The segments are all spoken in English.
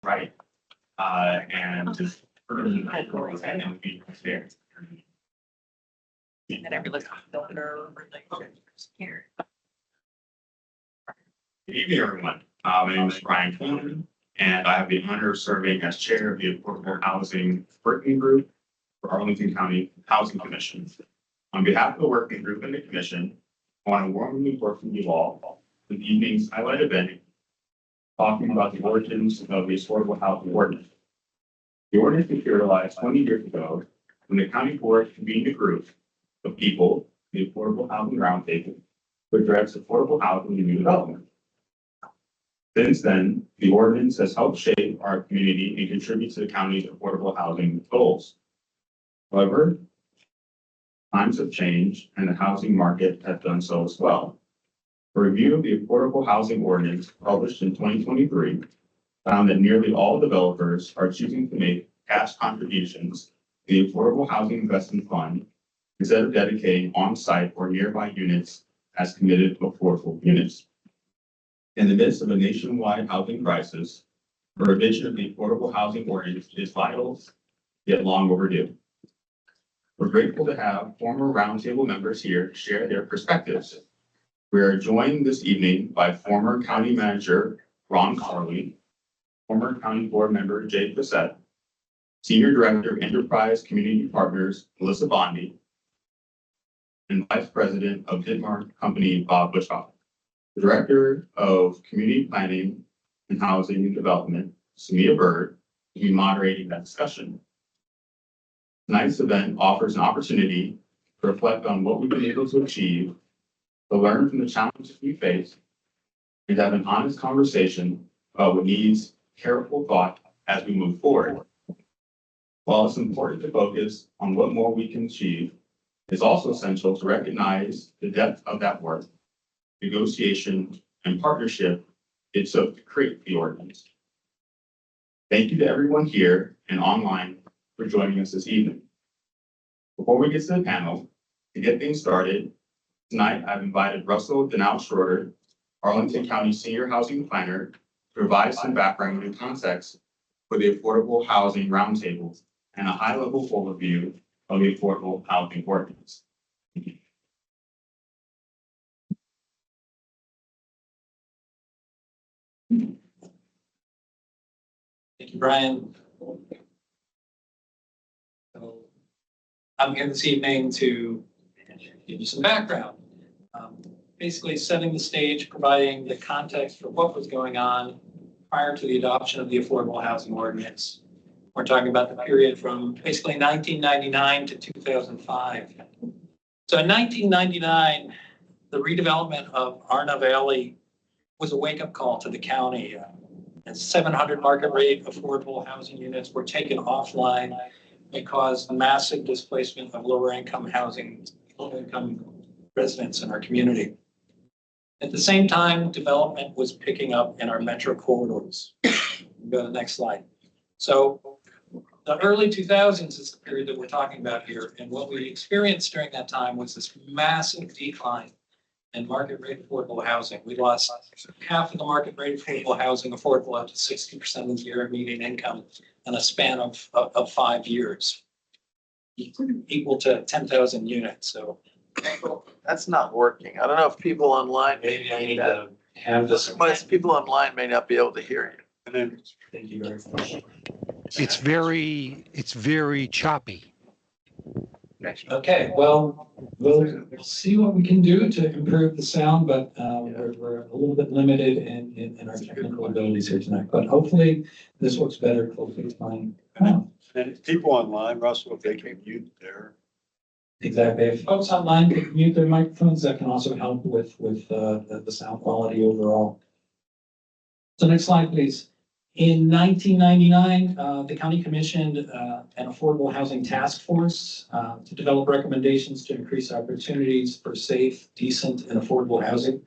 right. And just and be there. And every look builder here. Good evening, everyone. My name is Brian Coleman, and I have the honor of serving as chair of the Affordable Housing Working Group for Arlington County Housing Commission. On behalf of the working group and the commission, I want to warmly welcome you all to the evening's highlight event, talking about the origins of the Affordable Housing Ordinance. The ordinance materialized 20 years ago when the county board convened a group of people, the Affordable Housing Roundtable, to address affordable housing and new development. Since then, the ordinance has helped shape our community and contribute to the county's affordable housing goals. However, times have changed and the housing market has done so as well. A review of the Affordable Housing Ordinance published in 2023 found that nearly all developers are choosing to make cash contributions to the Affordable Housing Investment Fund instead of dedicating on-site or nearby units as committed affordable units. In the midst of a nationwide housing crisis, a revision of the Affordable Housing Ordinance is vital, yet long overdue. We're grateful to have former roundtable members here share their perspectives. We are joined this evening by former County Manager Ron Carley, former County Board Member Jay Bissett, Senior Director of Enterprise Community Partners Melissa Bondi, and Vice President of Ditmar Company Bob Bushhoff. The Director of Community Planning and Housing and Development, Samia Bird, will be moderating that discussion. Tonight's event offers an opportunity to reflect on what we've been able to achieve, to learn from the challenges we face, and to have an honest conversation about what needs careful thought as we move forward. While it's important to focus on what more we can achieve, it's also essential to recognize the depth of that work, negotiation, and partnership it took to create the ordinance. Thank you to everyone here and online for joining us this evening. Before we get to the panel, to get things started, tonight I've invited Russell Denal Schroeder, Arlington County Senior Housing Planner, to provide some background and context for the Affordable Housing Roundtable and a high-level overview of the Affordable Housing Ordinance. Thank you, Brian. So I'm here this evening to give you some background, basically setting the stage, providing the context for what was going on prior to the adoption of the Affordable Housing Ordinance. We're talking about the period from basically 1999 to 2005. So in 1999, the redevelopment of Arna Valley was a wake-up call to the county. And 700 market rate affordable housing units were taken offline and caused massive displacement of lower income residents in our community. At the same time, development was picking up in our metro corridors. Go to the next slide. So the early 2000s is the period that we're talking about here. And what we experienced during that time was this massive decline in market rate affordable housing. We lost half of the market rate affordable housing affordable up to 60% of the year median income in a span of 5 years, equal to 10,000 units. So that's not working. I don't know if people online maybe I need to have this. People online may not be able to hear you. And then, thank you very much. It's very choppy. Okay, well, we'll see what we can do to improve the sound, but we're a little bit limited in our technical abilities here tonight. But hopefully this works better. Hopefully it's fine. And people online, Russell, if they can mute their. Exactly. If folks online can mute their microphones, that can also help with the sound quality overall. So next slide, please. In 1999, the county commissioned an affordable housing task force to develop recommendations to increase opportunities for safe, decent, and affordable housing,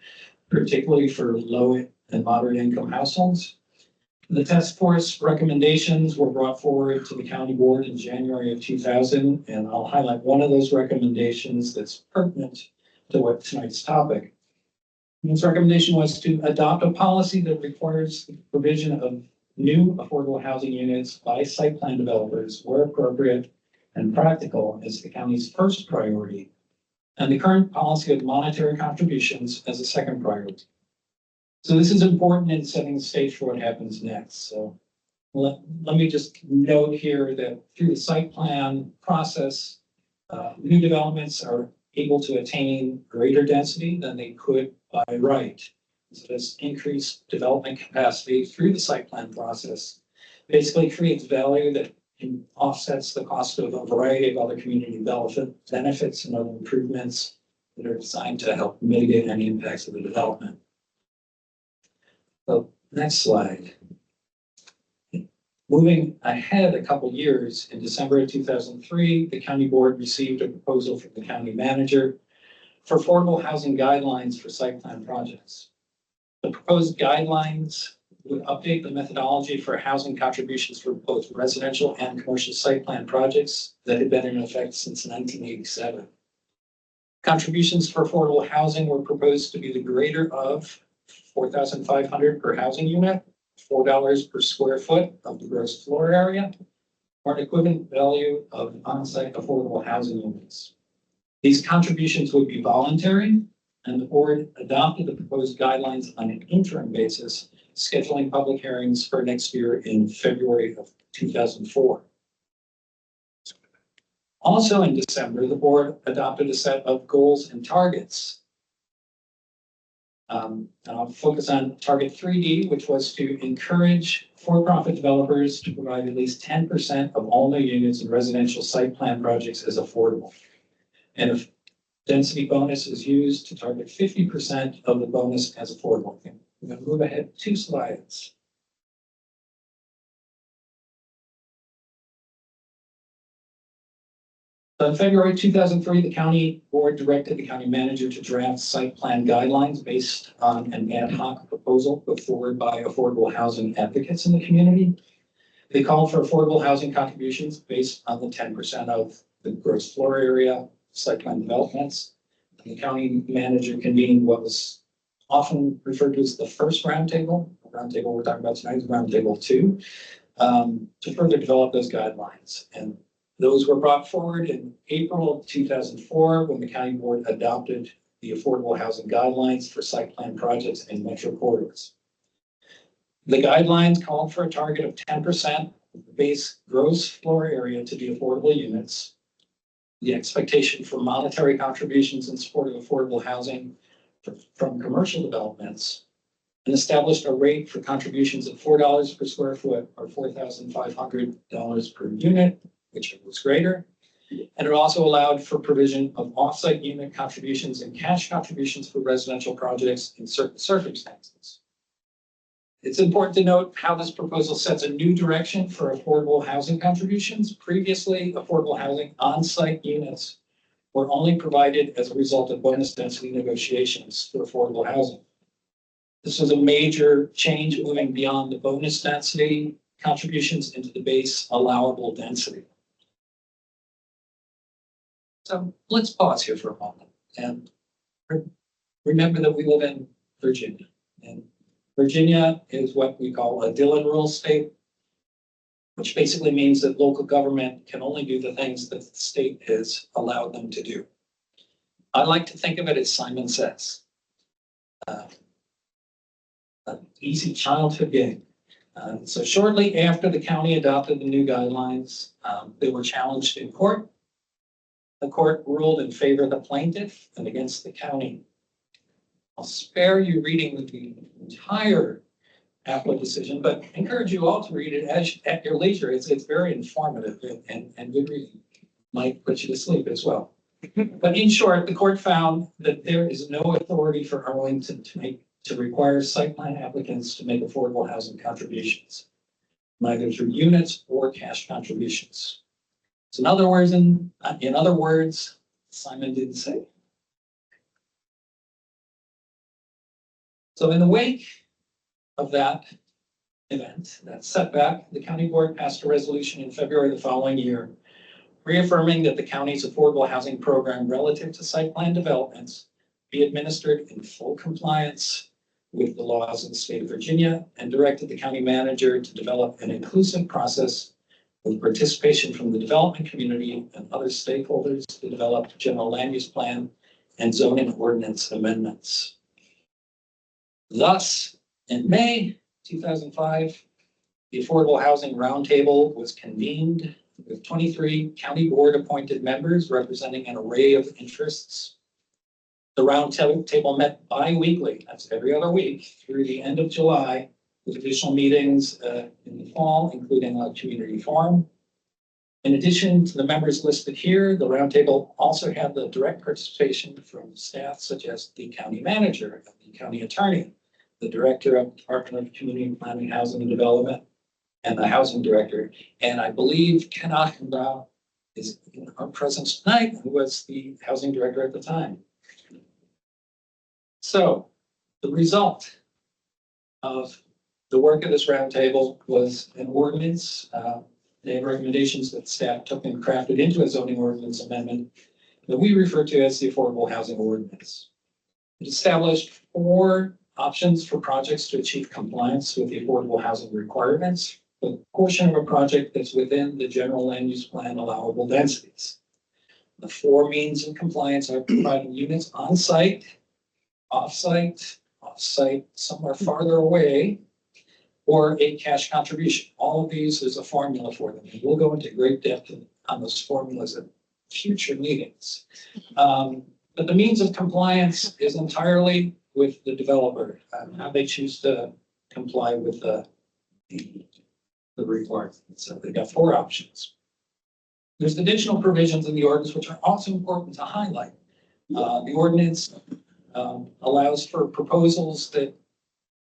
particularly for low and moderate income households. The task force recommendations were brought forward to the county board in January of 2000, and I'll highlight one of those recommendations that's pertinent to what tonight's topic. Its recommendation was to adopt a policy that requires the provision of new affordable housing units by site plan developers where appropriate and practical is the county's first priority, and the current policy of monetary contributions as a second priority. So this is important in setting the stage for what happens next. So let me just note here that through the site plan process, new developments are able to attain greater density than they could by right. So this increased development capacity through the site plan process basically creates value that offsets the cost of a variety of other community benefits and other improvements that are designed to help mitigate any impacts of the development. So next slide. Moving ahead a couple years, in December of 2003, the county board received a proposal from the county manager for affordable housing guidelines for site plan projects. The proposed guidelines would update the methodology for housing contributions for both residential and commercial site plan projects that had been in effect since 1987. Contributions for affordable housing were proposed to be the greater of $4,500 per housing unit, $4 per square foot of the gross floor area, or an equivalent value of on-site affordable housing units. These contributions would be voluntary, and the board adopted the proposed guidelines on an interim basis, scheduling public hearings for next year in February of 2004. Also in December, the board adopted a set of goals and targets. And I'll focus on target 3D, which was to encourage for-profit developers to provide at least 10% of all new units in residential site plan projects as affordable. And if density bonus is used to target 50% of the bonus as affordable. I'm going to move ahead 2 slides. So in February 2003, the county board directed the county manager to draft site plan guidelines based on an ad hoc proposal put forward by affordable housing advocates in the community. They called for affordable housing contributions based on the 10% of the gross floor area site plan developments. The county manager convened what was often referred to as the first roundtable. The roundtable we're talking about tonight is roundtable 2, to further develop those guidelines. And those were brought forward in April of 2004 when the county board adopted the affordable housing guidelines for site plan projects in metro corridors. The guidelines called for a target of 10% of the base gross floor area to be affordable units, the expectation for monetary contributions in support of affordable housing from commercial developments, and established a rate for contributions of $4 per square foot or $4,500 per unit, which was greater. And it also allowed for provision of offsite unit contributions and cash contributions for residential projects in certain circumstances. It's important to note how this proposal sets a new direction for affordable housing contributions. Previously, affordable housing on-site units were only provided as a result of bonus density negotiations for affordable housing. This was a major change, moving beyond the bonus density contributions into the base allowable density. So let's pause here for a moment and remember that we live in Virginia, and Virginia is what we call a Dillon rule state, which basically means that local government can only do the things that the state has allowed them to do. I like to think of it as Simon Says. An easy childhood game. So shortly after the county adopted the new guidelines, they were challenged in court. The court ruled in favor of the plaintiff and against the county. I'll spare you reading the entire appellate decision, but encourage you all to read it at your leisure. It's very informative and good reading. Might put you to sleep as well. But in short, the court found that there is no authority for Arlington to require site plan applicants to make affordable housing contributions, neither through units or cash contributions. So in other words, Simon didn't say. So in the wake of that event, that setback, the county board passed a resolution in February of the following year, reaffirming that the county's affordable housing program relative to site plan developments be administered in full compliance with the laws of the state of Virginia and directed the county manager to develop an inclusive process with participation from the development community and other stakeholders to develop general land use plan and zoning ordinance amendments. Thus, in May 2005, the Affordable Housing Roundtable was convened with 23 county board appointed members representing an array of interests. The roundtable met bi-weekly, that's every other week, through the end of July, with additional meetings in the fall, including a community forum. In addition to the members listed here, the roundtable also had the direct participation from staff such as the county manager, the county attorney, the director of Department of Community Planning, Housing and Development, and the housing director. And I believe Ken Achenbrow is in our presence tonight, who was the housing director at the time. So the result of the work of this roundtable was an ordinance. They had recommendations that staff took and crafted into a zoning ordinance amendment that we refer to as the Affordable Housing Ordinance. It established 4 options for projects to achieve compliance with the affordable housing requirements, the portion of a project that's within the general land use plan allowable densities. The 4 means of compliance are providing units on site, off-site, somewhere farther away, or a cash contribution. All of these is a formula for them. And we'll go into great depth on those formulas at future meetings. But the means of compliance is entirely with the developer, how they choose to comply with the requirements. So they've got 4 options. There's additional provisions in the ordinance which are also important to highlight. The ordinance allows for proposals that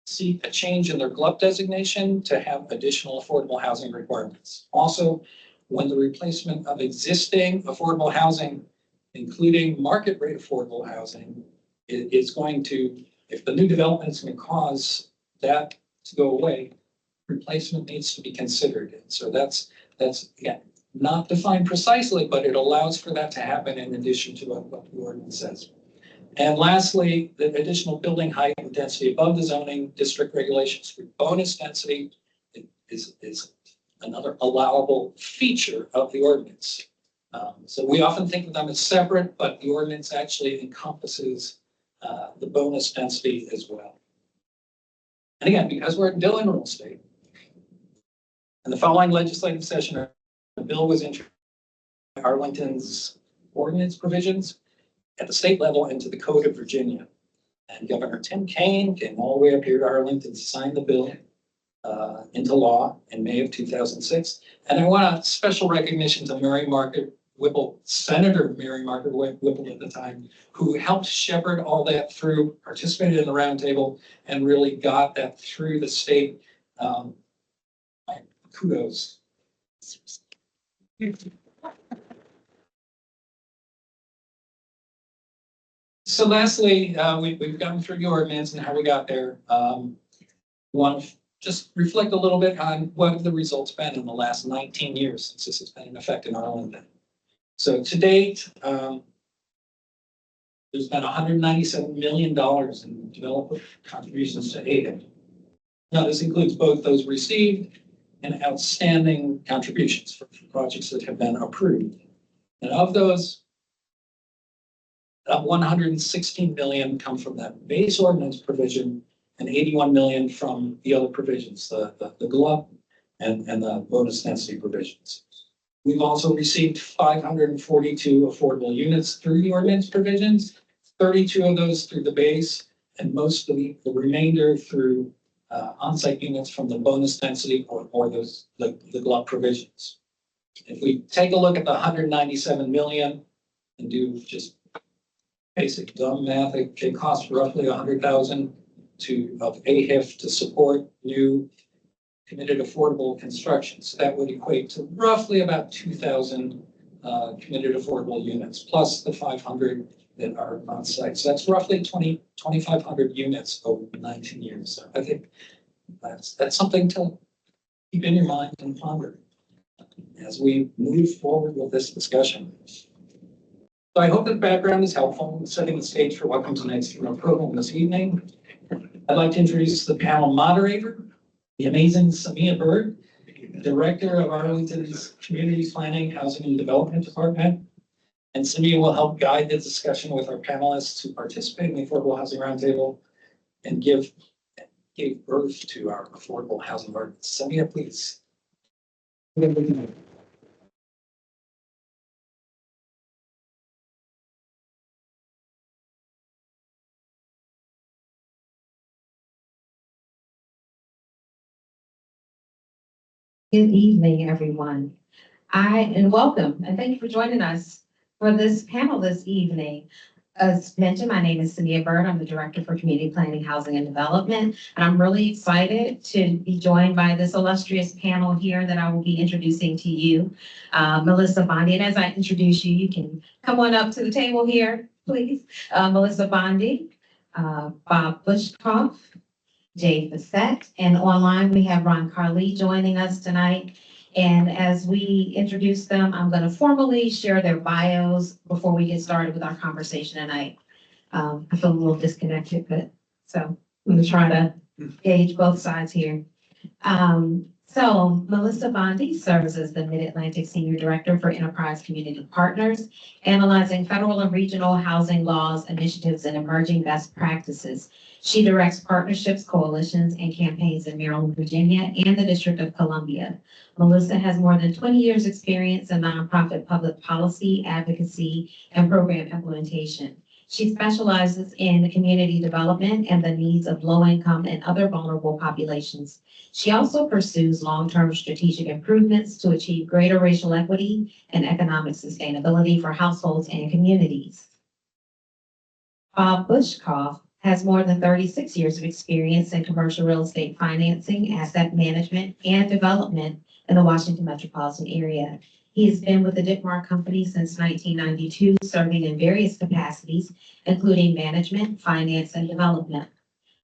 seek a change in their GLUP designation to have additional affordable housing requirements. Also, when the replacement of existing affordable housing, including market rate affordable housing, is going to, if the new development is going to cause that to go away, replacement needs to be considered. And so that's again, not defined precisely, but it allows for that to happen in addition to what the ordinance says. And lastly, the additional building height and density above the zoning district regulations for bonus density is another allowable feature of the ordinance. So we often think of them as separate, but the ordinance actually encompasses the bonus density as well. And again, because we're in Dillon Rule State, in the following legislative session, a bill was introduced by Arlington's ordinance provisions at the state level into the Code of Virginia. And Governor Tim Kaine came all the way up here to Arlington to sign the bill into law in May of 2006. And I want a special recognition to Mary Margaret Whipple, Senator Mary Margaret Whipple at the time, who helped shepherd all that through, participated in the roundtable, and really got that through the state. Kudos. So lastly, we've gone through the ordinance and how we got there. Want to just reflect a little bit on what the results been in the last 19 years since this has been in effect in Arlington. So to date, there's been $197 million in developer contributions to aid. Now, this includes both those received and outstanding contributions for projects that have been approved. And of those, 116 million come from that base ordinance provision and 81 million from the other provisions, the GLUP and the bonus density provisions. We've also received 542 affordable units through the ordinance provisions, 32 of those through the base, and most of the remainder through on-site units from the bonus density or the GLUP provisions. If we take a look at the 197 million and do just basic dumb math, it costs roughly 100,000 of AHIF to support new committed affordable construction. So that would equate to roughly about 2,000 committed affordable units, plus the 500 that are on site. So that's roughly 2,500 units over 19 years. So I think that's something to keep in your mind and ponder as we move forward with this discussion. So I hope that the background is helpful in setting the stage for what comes next in our program this evening. I'd like to introduce the panel moderator, the amazing Samia Bird, Director of Arlington's Community Planning, Housing and Development Department. And Samia will help guide the discussion with our panelists who participate in the Affordable Housing Roundtable and gave birth to our affordable housing ordinance. Samia, please. Good evening, everyone. And welcome, and thank you for joining us for this panel this evening. As mentioned, my name is Samia Bird. I'm the Director for Community Planning, Housing and Development, and I'm really excited to be joined by this illustrious panel here that I will be introducing to you. Melissa Bondi, and as I introduce you, you can come on up to the table here, please. Melissa Bondi, Bob Bushkoff, Jay Fassett, and online we have Ron Carly joining us tonight. And as we introduce them, I'm going to formally share their bios before we get started with our conversation tonight. I feel a little disconnected, but so I'm going to try to gauge both sides here. So Melissa Bondi serves as the Mid-Atlantic Senior Director for Enterprise Community Partners, analyzing federal and regional housing laws, initiatives, and emerging best practices. She directs partnerships, coalitions, and campaigns in Maryland, Virginia, and the District of Columbia. Melissa has more than 20 years' experience in nonprofit public policy, advocacy, and program implementation. She specializes in community development and the needs of low-income and other vulnerable populations. She also pursues long-term strategic improvements to achieve greater racial equity and economic sustainability for households and communities. Bob Bushkoff has more than 36 years of experience in commercial real estate financing, asset management, and development in the Washington metropolitan area. He has been with the Dittmar Company since 1992, serving in various capacities, including management, finance, and development.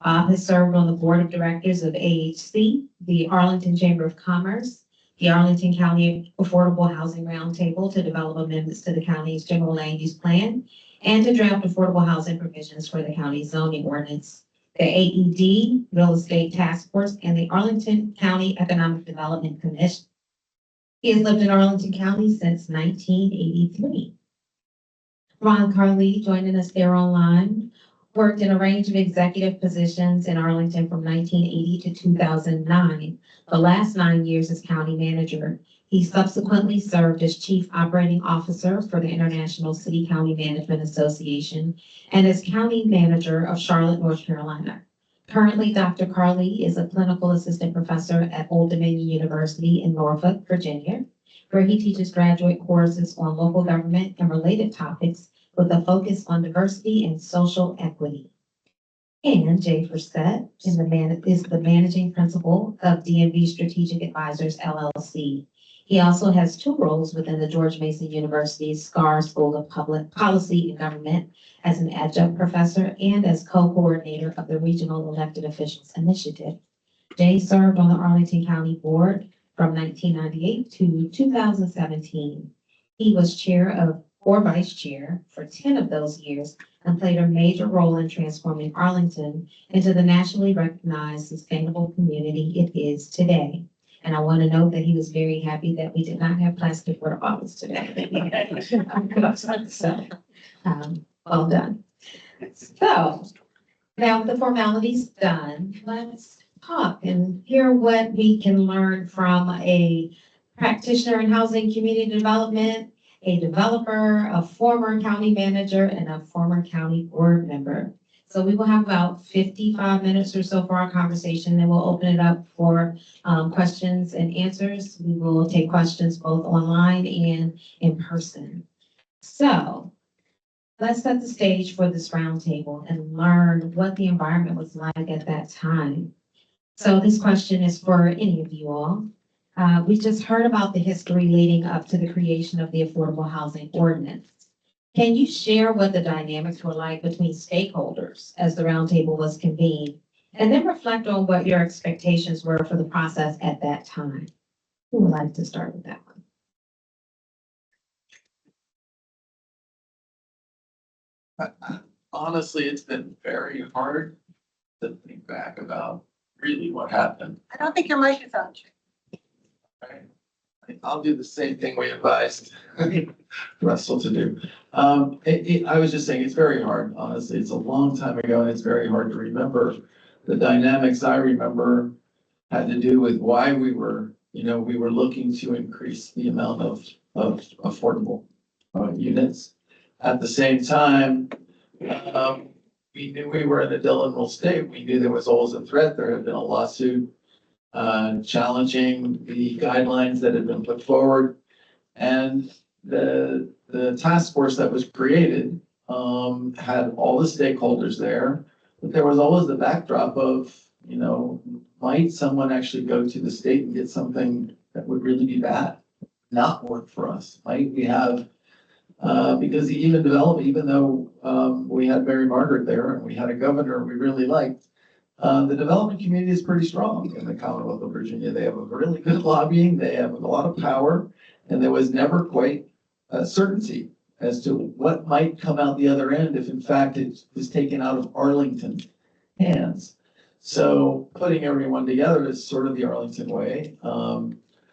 Bob has served on the board of directors of AHC, the Arlington Chamber of Commerce, the Arlington County Affordable Housing Roundtable to develop amendments to the county's general land use plan and to draft affordable housing provisions for the county's zoning ordinance, the AED Real Estate Task Force, and the Arlington County Economic Development Commission. He has lived in Arlington County since 1983. Ron Carly, joining us there online, worked in a range of executive positions in Arlington from 1980 to 2009, the last 9 years as county manager. He subsequently served as Chief Operating Officer for the International City County Management Association and as County Manager of Charlotte, North Carolina. Currently, Dr. Carly is a clinical assistant professor at Old Dominion University in Norfolk, Virginia, where he teaches graduate courses on local government and related topics with a focus on diversity and social equity. And Jay Fassett is the managing principal of DMV Strategic Advisors, LLC. He also has 2 roles within the George Mason University's Scar School of Public Policy and Government as an adjunct professor and as co-coordinator of the Regional Elected Officials Initiative. Jay served on the Arlington County Board from 1998 to 2017. He was chair or vice chair for 10 of those years and played a major role in transforming Arlington into the nationally recognized sustainable community it is today. And I want to note that he was very happy that we did not have plastic water bottles today. So, well done. So now the formalities done, let's talk and hear what we can learn from a practitioner in housing community development, a developer, a former county manager, and a former county board member. So we will have about 55 minutes or so for our conversation, then we'll open it up for questions and answers. We will take questions both online and in person. So let's set the stage for this roundtable and learn what the environment was like at that time. So this question is for any of you all. We just heard about the history leading up to the creation of the Affordable Housing Ordinance. Can you share what the dynamics were like between stakeholders as the roundtable was convened, and then reflect on what your expectations were for the process at that time? Who would like to start with that one? Honestly, it's been very hard to think back about really what happened. I don't think your mic is on. Right? I'll do the same thing we advised Russell to do. I was just saying, it's very hard, honestly. It's a long time ago and it's very hard to remember. The dynamics I remember had to do with why we were looking to increase the amount of affordable units. At the same time, we knew we were in a dilemma state. We knew there was always a threat. There had been a lawsuit challenging the guidelines that had been put forward. And the task force that was created had all the stakeholders there, but there was always the backdrop of, might someone actually go to the state and get something that would really be bad, not work for us? Might we have, because even though we had Mary Margaret there and we had a governor we really liked, the development community is pretty strong in the Commonwealth of Virginia. They have a really good lobbying, they have a lot of power, and there was never quite a certainty as to what might come out the other end if in fact it was taken out of Arlington's hands. So putting everyone together is sort of the Arlington way.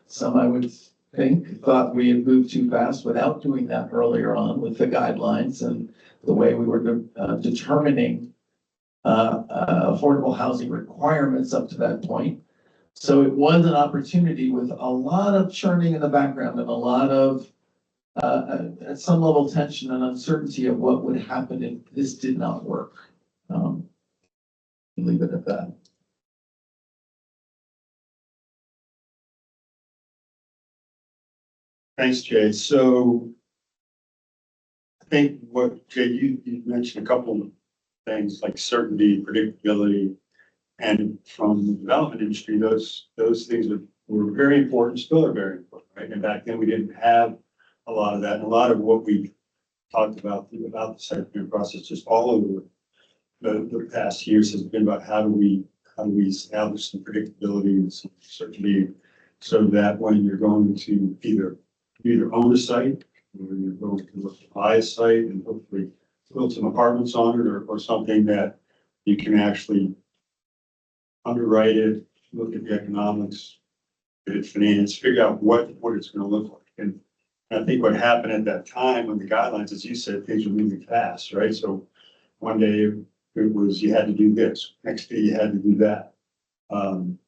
Some I would think thought we had moved too fast without doing that earlier on with the guidelines and the way we were determining affordable housing requirements up to that point. So it was an opportunity with a lot of churning in the background and a lot of, at some level, tension and uncertainty of what would happen if this did not work. Leave it at that. Thanks, Jay. So I think what, Jay, you mentioned a couple of things like certainty, predictability, and from the development industry, those things were very important, still are very important, right? And back then we didn't have a lot of that. And a lot of what we talked about the site plan process, just all over the past years has been about how do we establish some predictability and some certainty so that when you're going to either own a site or you're going to look to buy a site and hopefully build some apartments on it or something that you can actually underwrite it, look at the economics, get it financed, figure out what it's going to look like. And I think what happened at that time when the guidelines, as you said, things were moving fast, right? So one day it was you had to do this, next day you had to do that. And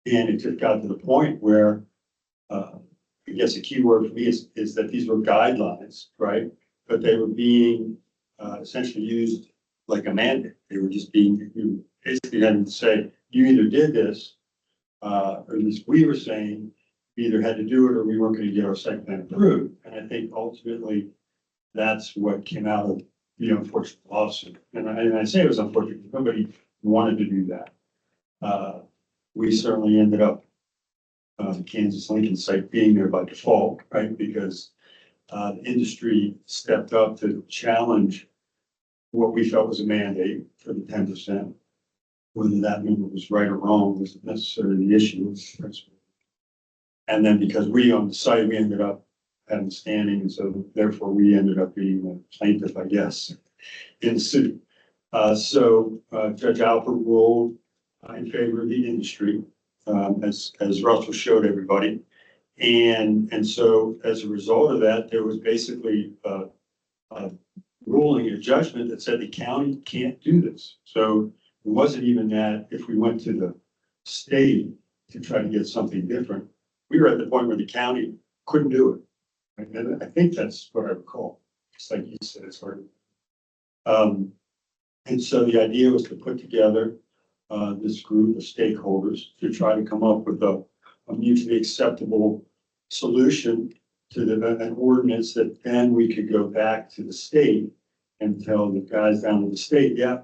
it just got to the point where I guess a key word for me is that these were guidelines, right? But they were being essentially used like a mandate. They were just being, you basically had to say, you either did this, or at least we were saying, we either had to do it or we weren't going to get our site plan approved. And I think ultimately that's what came out of the unfortunate lawsuit. And I say it was unfortunate because nobody wanted to do that. We certainly ended up the Kansas Lincoln site being there by default, right? Because the industry stepped up to challenge what we felt was a mandate for the 10%. Whether that number was right or wrong wasn't necessarily the issue. And then because we owned the site, we ended up having standing, and so therefore we ended up being the plaintiff, I guess, in the suit. So Judge Alper ruled in favor of the industry, as Russell showed everybody. And so as a result of that, there was basically a ruling, a judgment that said the county can't do this. So it wasn't even that if we went to the state to try to get something different, we were at the point where the county couldn't do it. And I think that's what I recall. It's like you said, it's hard. And so the idea was to put together this group of stakeholders to try to come up with a mutually acceptable solution to an ordinance that then we could go back to the state and tell the guys down in the state, yeah,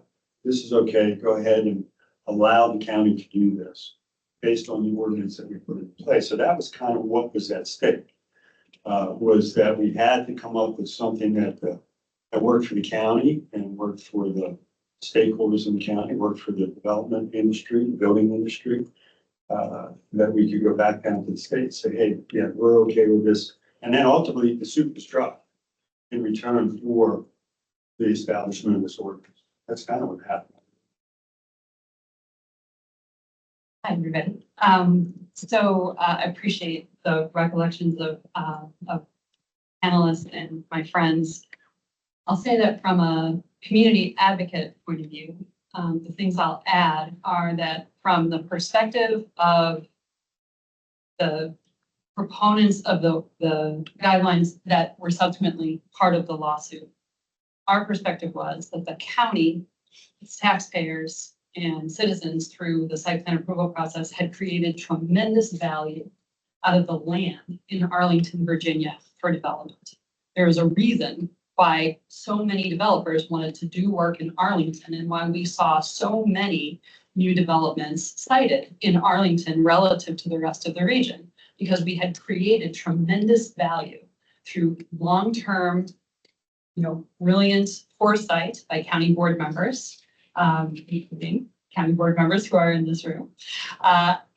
this is okay, go ahead and allow the county to do this based on the ordinance that we put in place. So that was kind of what was at stake, was that we had to come up with something that worked for the county and worked for the stakeholders in the county, worked for the development industry, the building industry, that we could go back down to the state and say, hey, yeah, we're okay with this. And then ultimately the suit was dropped in return for the establishment of this ordinance. That's kind of what happened. Hi, everybody. I appreciate the recollections of panelists and my friends. I'll say that from a community advocate point of view, the things I'll add are that from the perspective of the proponents of the guidelines that were subsequently part of the lawsuit, our perspective was that the county, its taxpayers, and citizens through the site plan approval process had created tremendous value out of the land in Arlington, Virginia for development. There is a reason why so many developers wanted to do work in Arlington and why we saw so many new developments cited in Arlington relative to the rest of the region, because we had created tremendous value through long-term, brilliant foresight by county board members, including county board members who are in this room,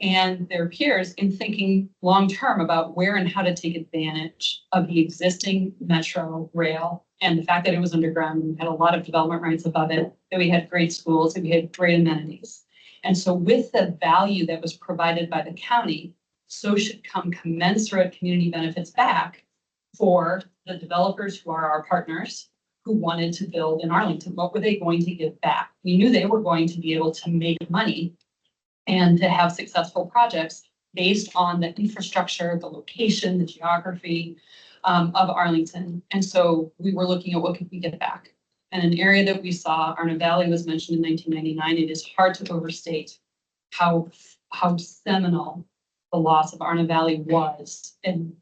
and their peers in thinking long-term about where and how to take advantage of the existing metro rail and the fact that it was underground and we had a lot of development rights above it, that we had great schools, that we had great amenities. And so with the value that was provided by the county, so should come commensurate community benefits back for the developers who are our partners, who wanted to build in Arlington. What were they going to give back? We knew they were going to be able to make money and to have successful projects based on the infrastructure, the location, the geography of Arlington. And so we were looking at what could we get back. And an area that we saw, Arna Valley was mentioned in 1999. It is hard to overstate how seminal the loss of Arna Valley was in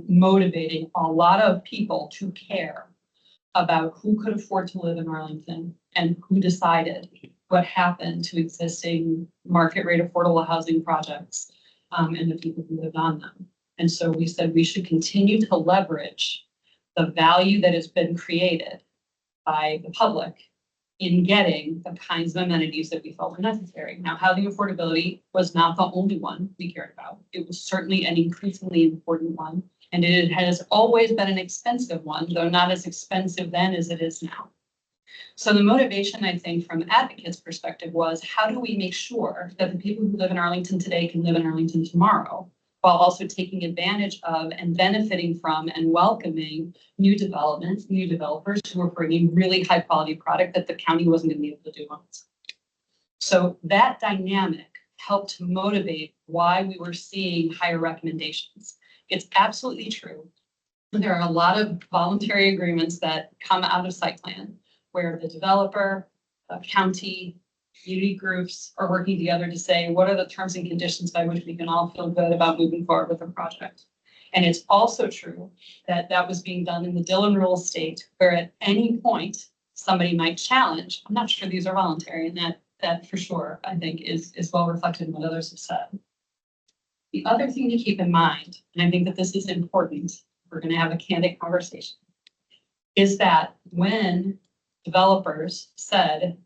motivating a lot of people to care about who could afford to live in Arlington and who decided what happened to existing market rate affordable housing projects and the people who lived on them. And so we said we should continue to leverage the value that has been created by the public in getting the kinds of amenities that we felt were necessary. Now, housing affordability was not the only one we cared about. It was certainly an increasingly important one. And it has always been an expensive one, though not as expensive then as it is now. So the motivation, I think, from advocates' perspective was, how do we make sure that the people who live in Arlington today can live in Arlington tomorrow, while also taking advantage of and benefiting from and welcoming new developments, new developers who are bringing really high quality product that the county wasn't going to be able to do on its own. So that dynamic helped to motivate why we were seeing higher recommendations. It's absolutely true. There are a lot of voluntary agreements that come out of site plan where the developer, the county, community groups are working together to say, what are the terms and conditions by which we can all feel good about moving forward with a project? And it's also true that that was being done in the Dillon Rule state, where at any point somebody might challenge. I'm not sure these are voluntary, and that for sure, I think, is well reflected in what others have said. The other thing to keep in mind, and I think that this is important, we're going to have a candid conversation, is that when developers said,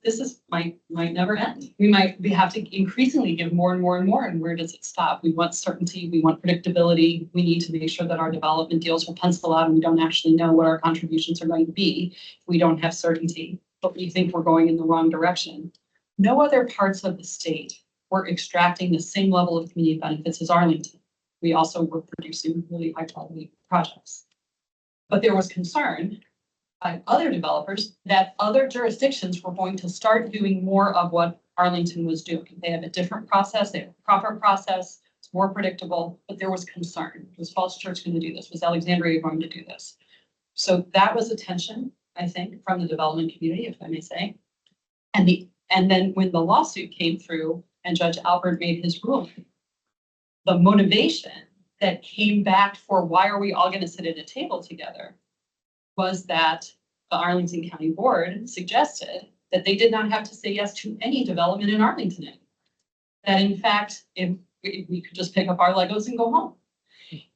might never end. We have to increasingly give more and more and more, and where does it stop? We want certainty, we want predictability, we need to make sure that our development deals will pencil out and we don't actually know what our contributions are going to be if we don't have certainty, but we think we're going in the wrong direction. No other parts of the state were extracting the same level of community benefits as Arlington. We also were producing really high quality projects. But there was concern by other developers that other jurisdictions were going to start doing more of what Arlington was doing. They have a different process, they have a proper process, it's more predictable, but there was concern. Was Falls Church going to do this? Was Alexandria going to do this? So that was a tension, I think, from the development community, if I may say. And then when the lawsuit came through and Judge Albert made his ruling, the motivation that came back for why are we all going to sit at a table together was that the Arlington County Board suggested that they did not have to say yes to any development in Arlington anymore. That in fact, if we could just pick up our Legos and go home.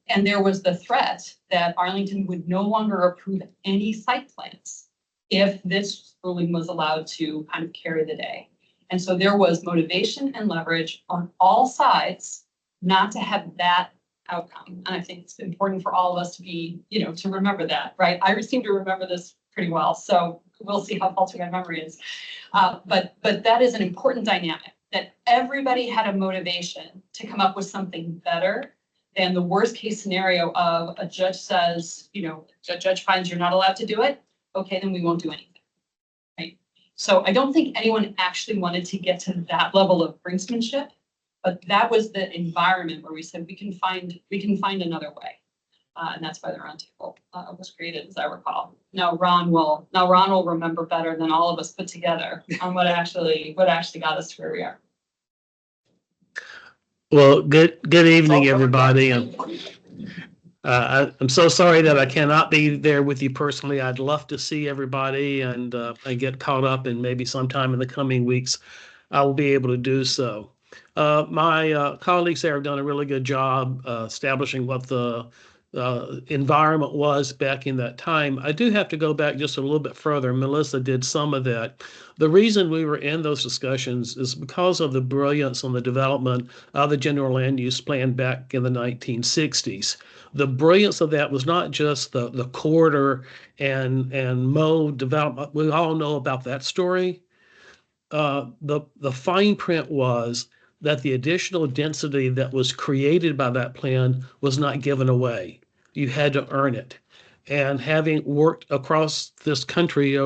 And there was the threat that Arlington would no longer approve any site plans if this ruling was allowed to kind of carry the day. And so there was motivation and leverage on all sides not to have that outcome. And I think it's important for all of us to be, to remember that, right? I seem to remember this pretty well, so we'll see how faulty my memory is. But that is an important dynamic. that everybody had a motivation to come up with something better than the worst case scenario of a judge says, a judge finds you're not allowed to do it. Okay, then we won't do anything. Right. So I don't think anyone actually wanted to get to that level of brinksmanship, but that was the environment where we said we can find another way. And that's why the roundtable was created, as I recall. Now Ron will remember better than all of us put together on what actually got us to where we are. Well, good evening, everybody. I'm so sorry that I cannot be there with you personally. I'd love to see everybody and get caught up, and maybe sometime in the coming weeks, I will be able to do so. My colleagues there have done a really good job establishing what the environment was back in that time. I do have to go back just a little bit further. Melissa did some of that. The reason we were in those discussions is because of the brilliance on the development of the general land use plan back in the 1960s. The brilliance of that was not just the corridor and mode development. We all know about that story. The fine print was that the additional density that was created by that plan was not given away. You had to earn it. And having worked across this country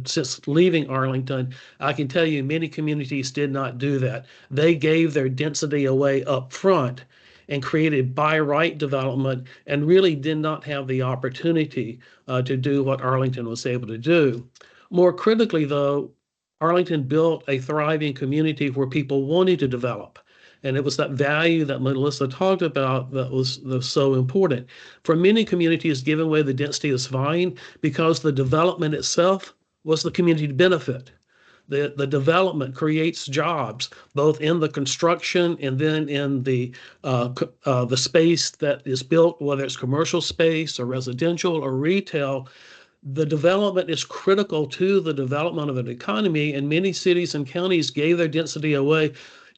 since leaving Arlington, I can tell you many communities did not do that. They gave their density away up front and created by right development and really did not have the opportunity to do what Arlington was able to do. More critically, though, Arlington built a thriving community where people wanted to develop. And it was that value that Melissa talked about that was so important. For many communities, giving away the density is fine because the development itself was the community benefit. The development creates jobs, both in the construction and then in the space that is built, whether it's commercial space or residential or retail. The development is critical to the development of an economy, and many cities and counties gave their density away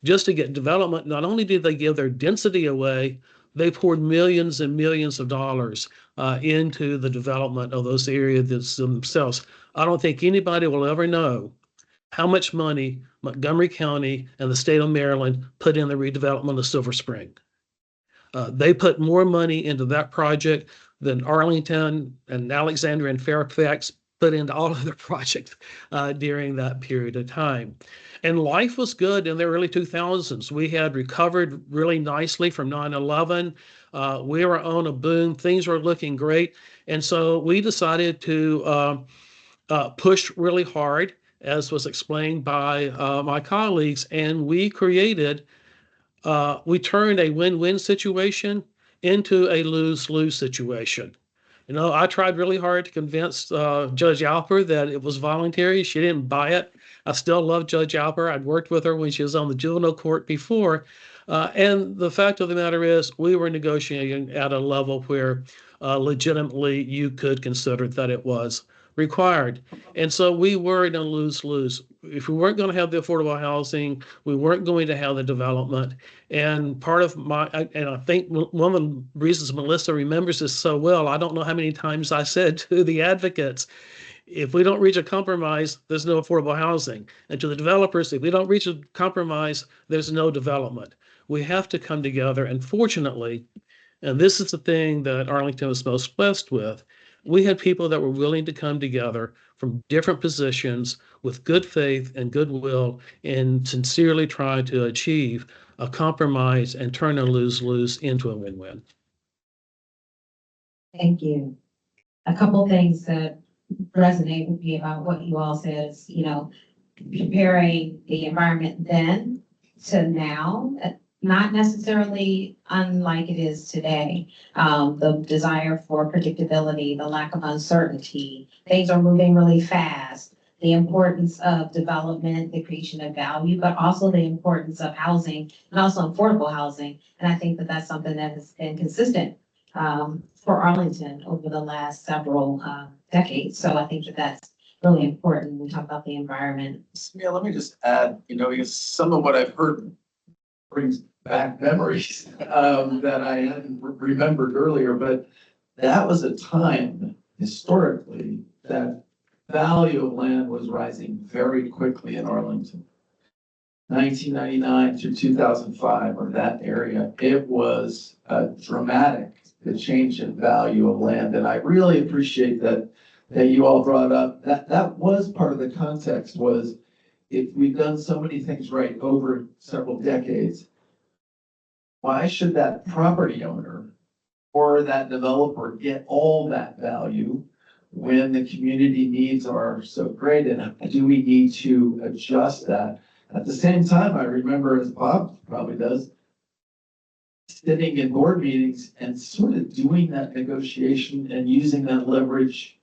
just to get development. Not only did they give their density away, they poured millions and millions of dollars into the development of those areas themselves. I don't think anybody will ever know how much money Montgomery County and the state of Maryland put in the redevelopment of Silver Spring. They put more money into that project than Arlington and Alexandria and Fairfax put into all of their projects during that period of time. And life was good in the early 2000s. We had recovered really nicely from 9/11. We were on a boom. Things were looking great. And so we decided to push really hard, as was explained by my colleagues, and we turned a win-win situation into a lose-lose situation. I tried really hard to convince Judge Alper that it was voluntary. She didn't buy it. I still love Judge Alper. I'd worked with her when she was on the juvenile court before. And the fact of the matter is, we were negotiating at a level where legitimately you could consider that it was required. And so we were in a lose-lose. If we weren't going to have the affordable housing, we weren't going to have the development. And I think one of the reasons Melissa remembers this so well, I don't know how many times I said to the advocates, if we don't reach a compromise, there's no affordable housing. And to the developers, if we don't reach a compromise, there's no development. We have to come together. And fortunately, and this is the thing that Arlington was most blessed with, we had people that were willing to come together from different positions with good faith and goodwill and sincerely try to achieve a compromise and turn a lose-lose into a win-win. Thank you. A couple things that resonate with me about what you all said is, comparing the environment then to now, not necessarily unlike it is today. The desire for predictability, the lack of uncertainty, things are moving really fast. The importance of development, the creation of value, but also the importance of housing and also affordable housing. And I think that that's something that has been consistent for Arlington over the last several decades. So I think that that's really important when we talk about the environment. Yeah, let me just add, because some of what I've heard brings back memories that I hadn't remembered earlier, but that was a time historically that value of land was rising very quickly in Arlington. 1999 to 2005, or that area, it was dramatic, the change in value of land. And I really appreciate that you all brought up, that was part of the context, was if we've done so many things right over several decades, why should that property owner or that developer get all that value when the community needs are so great? And do we need to adjust that? At the same time, I remember, as Bob probably does, sitting in board meetings and sort of doing that negotiation and using that leverage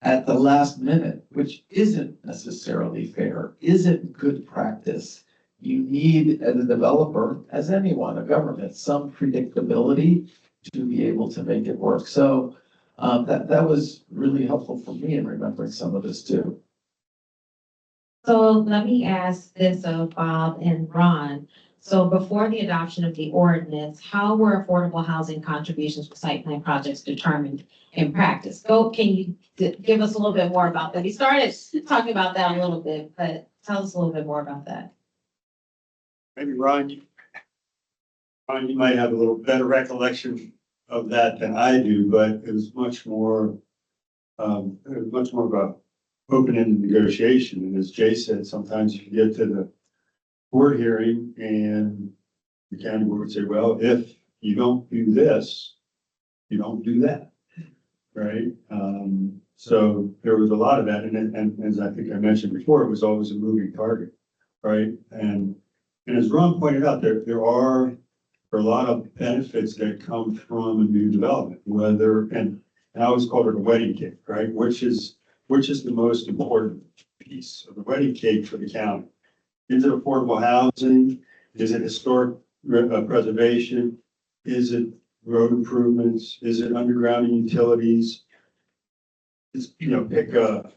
at the last minute, which isn't necessarily fair, isn't good practice. You need, as a developer, as anyone, a government, some predictability to be able to make it work. So that was really helpful for me in remembering some of this too. So let me ask this of Bob and Ron. So before the adoption of the ordinance, how were affordable housing contributions for site plan projects determined in practice? Can you give us a little bit more about that? We started talking about that a little bit, but tell us a little bit more about that. Maybe Ron, you might have a little better recollection of that than I do, but it was much more of a open-ended negotiation. And as Jay said, sometimes you get to the board hearing and the county board would say, well, if you don't do this, you don't do that, right? So there was a lot of that. And as I think I mentioned before, it was always a moving target, right? And as Ron pointed out, there are a lot of benefits that come from a new development, and I always call it a wedding cake, right? Which is the most important piece of the wedding cake for the county? Is it affordable housing? Is it historic preservation? Is it road improvements? Is it underground utilities? It's, pick a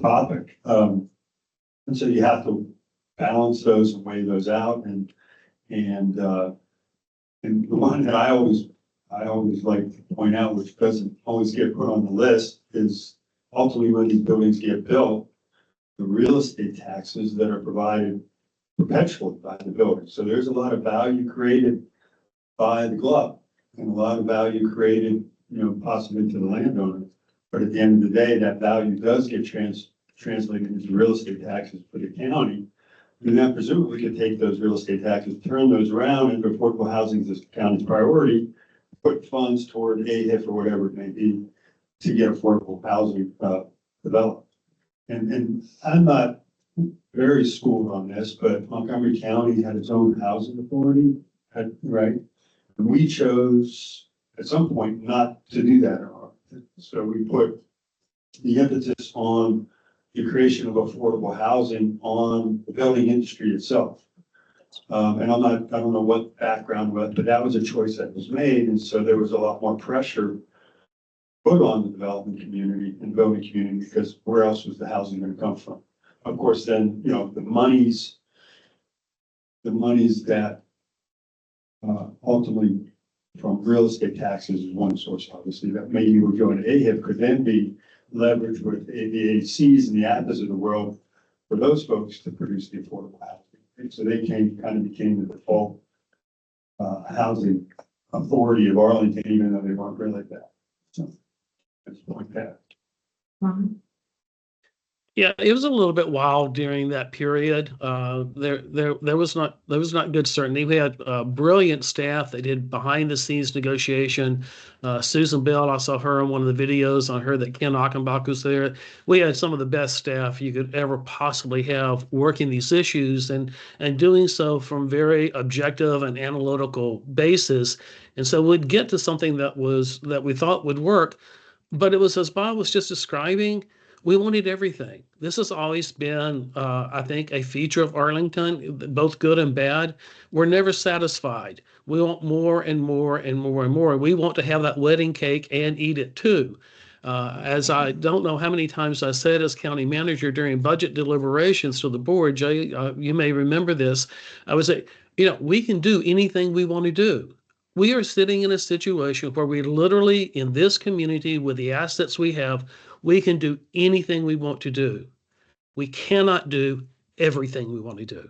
topic. And so you have to balance those and weigh those out. And the one that I always like to point out, which doesn't always get put on the list, is ultimately when these buildings get built, the real estate taxes that are provided perpetually by the building. So there's a lot of value created by the club and a lot of value created, possibly to the landowner. But at the end of the day, that value does get translated into real estate taxes for the county. And then presumably we could take those real estate taxes, turn those around into affordable housing as the county's priority, put funds toward AHIF or whatever it may be to get affordable housing developed. And I'm not very schooled on this, but Montgomery County had its own housing authority, right? And we chose at some point not to do that. So we put the emphasis on the creation of affordable housing on the building industry itself. And I don't know what background was, but that was a choice that was made. And so there was a lot more pressure put on the development community and building community, because where else was the housing going to come from? Of course, then, the monies that ultimately from real estate taxes is one source, obviously, that maybe would go into AHIP could then be leveraged with the ACs and the APAs of the world for those folks to produce the affordable housing. And so they kind of became the default housing authority of Arlington, even though they weren't really that. So it's like that. Yeah, it was a little bit wild during that period. There was not good certainty. We had brilliant staff that did behind the scenes negotiation. Susan Bell, I saw her in one of the videos on her that Ken Achenbach was there. We had some of the best staff you could ever possibly have working these issues and doing so from very objective and analytical basis. And so we'd get to something that we thought would work, but it was, as Bob was just describing, we wanted everything. This has always been, I think, a feature of Arlington, both good and bad. We're never satisfied. We want more and more and more and more. We want to have that wedding cake and eat it too. As I don't know how many times I said as county manager during budget deliberations to the board, Jay, you may remember this, I would say, we can do anything we want to do. We are sitting in a situation where we literally, in this community, with the assets we have, we can do anything we want to do. We cannot do everything we want to do.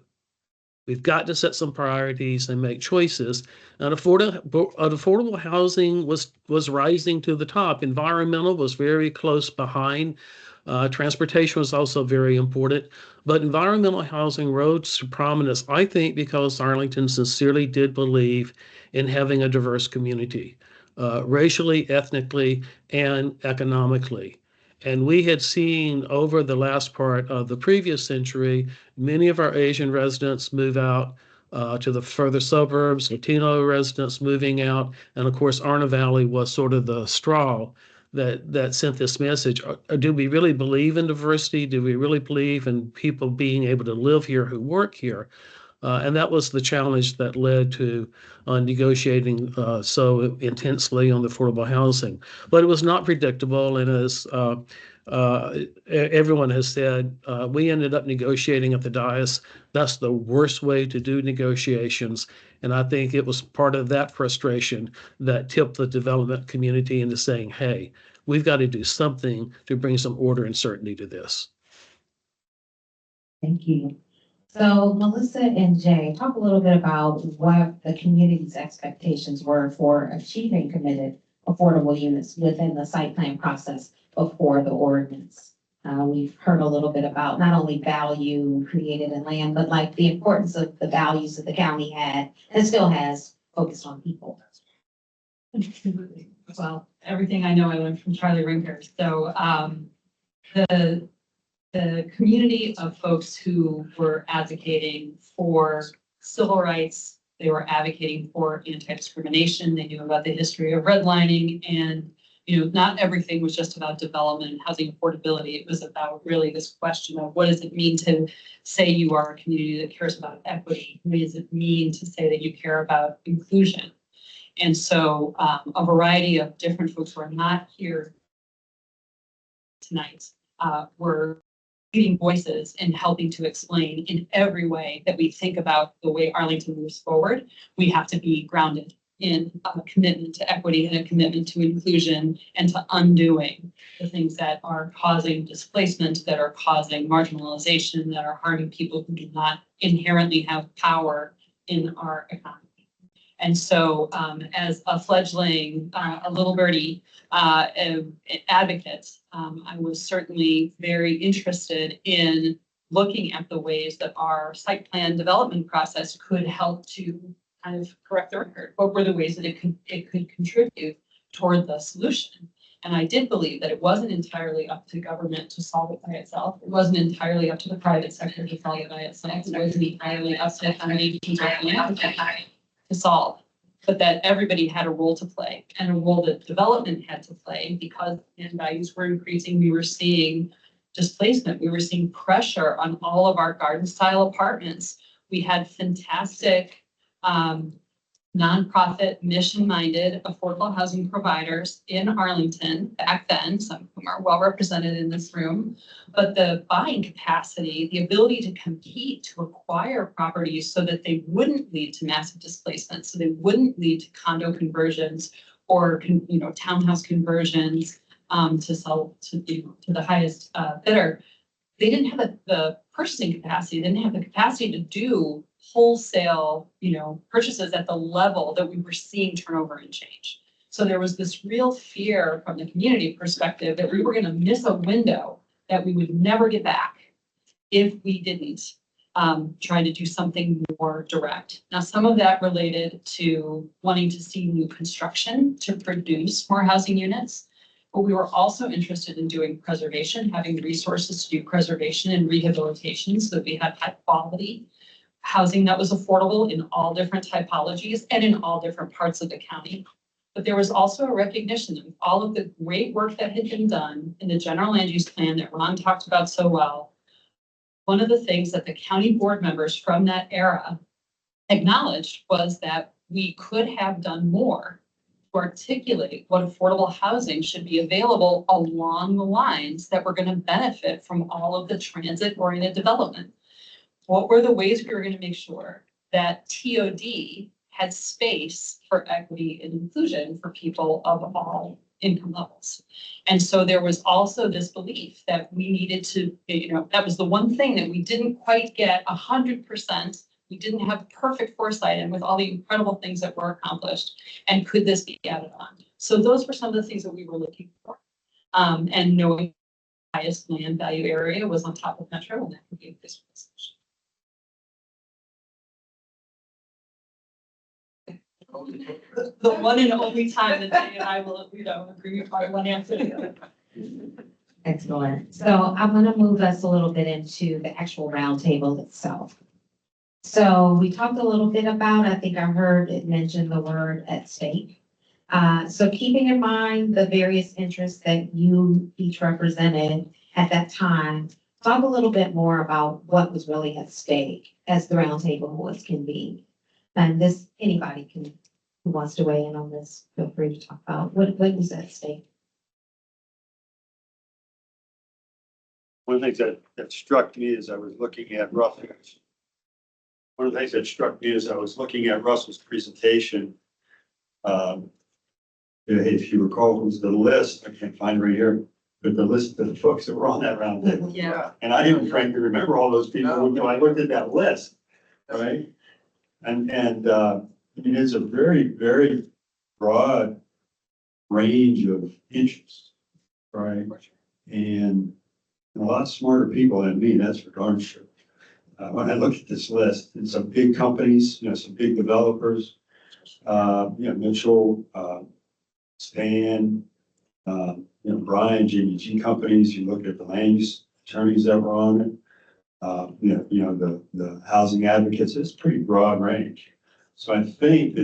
We've got to set some priorities and make choices. And affordable housing was rising to the top. Environmental was very close behind. Transportation was also very important. But environmental housing rose to prominence, I think, because Arlington sincerely did believe in having a diverse community, racially, ethnically, and economically. And we had seen over the last part of the previous century, many of our Asian residents move out to the further suburbs, Latino residents moving out. And of course, Arna Valley was sort of the straw that sent this message. Do we really believe in diversity? Do we really believe in people being able to live here who work here? And that was the challenge that led to negotiating so intensely on the affordable housing. But it was not predictable. And as everyone has said, we ended up negotiating at the dais. That's the worst way to do negotiations. And I think it was part of that frustration that tipped the development community into saying, hey, we've got to do something to bring some order and certainty to this. Thank you. So Melissa and Jay, talk a little bit about what the community's expectations were for achieving committed affordable units within the site plan process before the ordinance. We've heard a little bit about not only value created in land, but like the importance of the values that the county had and still has focused on people. Well, everything I know I learned from Charlie Rinker. So the community of folks who were advocating for civil rights, they were advocating for anti-discrimination. They knew about the history of redlining, and not everything was just about development and housing affordability. It was about really this question of what does it mean to say you are a community that cares about equity? What does it mean to say that you care about inclusion? And so a variety of different folks who are not here tonight were leading voices and helping to explain in every way that we think about the way Arlington moves forward. We have to be grounded in a commitment to equity and a commitment to inclusion and to undoing the things that are causing displacement, that are causing marginalization, that are harming people who do not inherently have power in our economy. And so as a fledgling, a little birdie advocate, I was certainly very interested in looking at the ways that our site plan development process could help to kind of correct the record. What were the ways that it could contribute toward the solution? And I did believe that it wasn't entirely up to government to solve it by itself. It wasn't entirely up to the private sector to solve it by itself. It wasn't entirely up to how many people to solve, but that everybody had a role to play and a role that development had to play. Because land values were increasing, we were seeing displacement. We were seeing pressure on all of our garden style apartments. We had fantastic nonprofit, mission-minded, affordable housing providers in Arlington back then, some of whom are well represented in this room, but the buying capacity, the ability to compete, to acquire properties so that they wouldn't lead to massive displacement, so they wouldn't lead to condo conversions or townhouse conversions to sell to the highest bidder. They didn't have the purchasing capacity, they didn't have the capacity to do wholesale, purchases at the level that we were seeing turnover and change. So there was this real fear from the community perspective that we were going to miss a window that we would never get back if we didn't try to do something more direct. Now, some of that related to wanting to see new construction to produce more housing units, but we were also interested in doing preservation, having resources to do preservation and rehabilitation so that we had high quality housing that was affordable in all different typologies and in all different parts of the county. But there was also a recognition of all of the great work that had been done in the general land use plan that Ron talked about so well. One of the things that the county board members from that era acknowledged was that we could have done more to articulate what affordable housing should be available along the lines that were going to benefit from all of the transit-oriented development. What were the ways we were going to make sure that TOD had space for equity and inclusion for people of all income levels? And so there was also this belief that we needed to, that was the one thing that we didn't quite get 100% We didn't have perfect foresight and with all the incredible things that were accomplished. And could this be added on? So those were some of the things that we were looking for. And knowing the highest land value area was on top of Metro, and that could be this. The one and only time that Jay and I will, agree upon one answer together. Excellent. So I'm going to move us a little bit into the actual roundtable itself. So we talked a little bit about, I think I heard it mention the word at stake. So keeping in mind the various interests that you each represented at that time, talk a little bit more about what was really at stake as the roundtable was convened. And this, anybody who wants to weigh in on this, feel free to talk about what was at stake. One of the things that struck me as I was looking at Russell's presentation, if you recall, it was the list, I can't find it right here, but the list of the folks that were on that round table. Yeah. And I didn't frankly remember all those people until I looked at that list, right? And it is a very, very broad range of interests, right? And a lot smarter people than me, that's for darn sure. When I look at this list, and some big companies, some big developers, Mitchell, Stan, Brian, JBG companies, you look at the land use attorneys that were on it, the housing advocates, it's a pretty broad range. So I think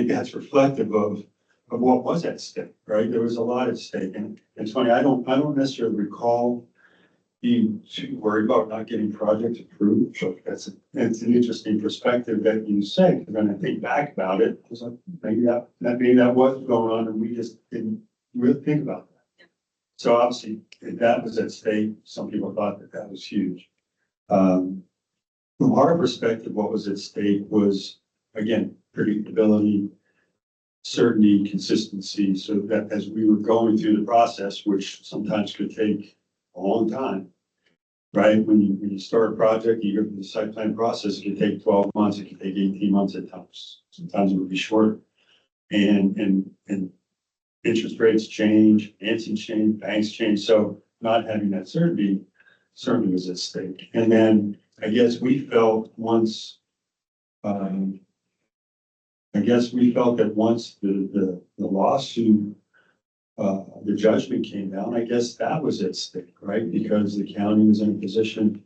that's reflective of what was at stake, right? There was a lot at stake. And it's funny, I don't necessarily recall being too worried about not getting projects approved. So it's an interesting perspective that you say, because when I think back about it, I was like, maybe that was going on and we just didn't really think about that. So obviously that was at stake. Some people thought that was huge. From our perspective, what was at stake was, again, predictability, certainty, consistency, so that as we were going through the process, which sometimes could take a long time, right? When you start a project, you go through the site plan process, it could take 12 months, it could take 18 months at times. Sometimes it would be shorter. And interest rates change, financing change, banks change. So not having that certainty certainly was at stake. And then I guess we felt that once the lawsuit, the judgment came down, I guess that was at stake, right? Because the county was in a position,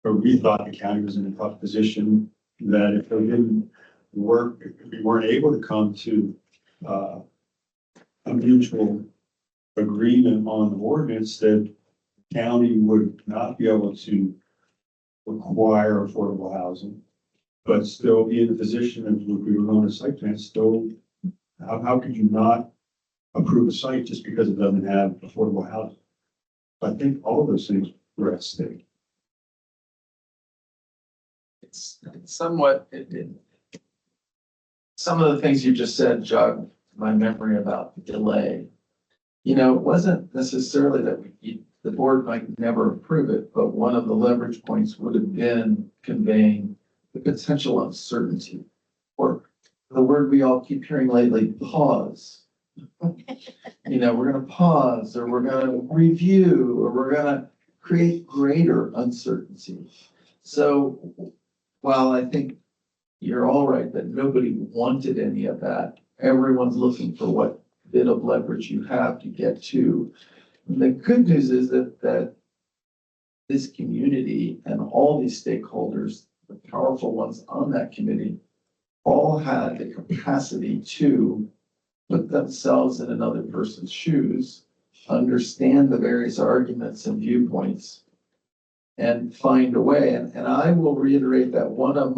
or we thought the county was in a tough position, that if they didn't work, if we weren't able to come to a mutual agreement on the ordinance, that the county would not be able to require affordable housing, but still be in a position of, if we were on a site plan, still, how could you not approve a site just because it doesn't have affordable housing? I think all of those things were at stake. It's somewhat, some of the things you just said jogged my memory about the delay. It wasn't necessarily that the board might never approve it, but one of the leverage points would have been conveying the potential uncertainty, or the word we all keep hearing lately, pause. We're going to pause, or we're going to review, or we're going to create greater uncertainty. So while I think you're all right that nobody wanted any of that, everyone's looking for what bit of leverage you have to get to. And the good news is that this community and all these stakeholders, the powerful ones on that committee, all had the capacity to put themselves in another person's shoes, understand the various arguments and viewpoints, and find a way. And I will reiterate that one of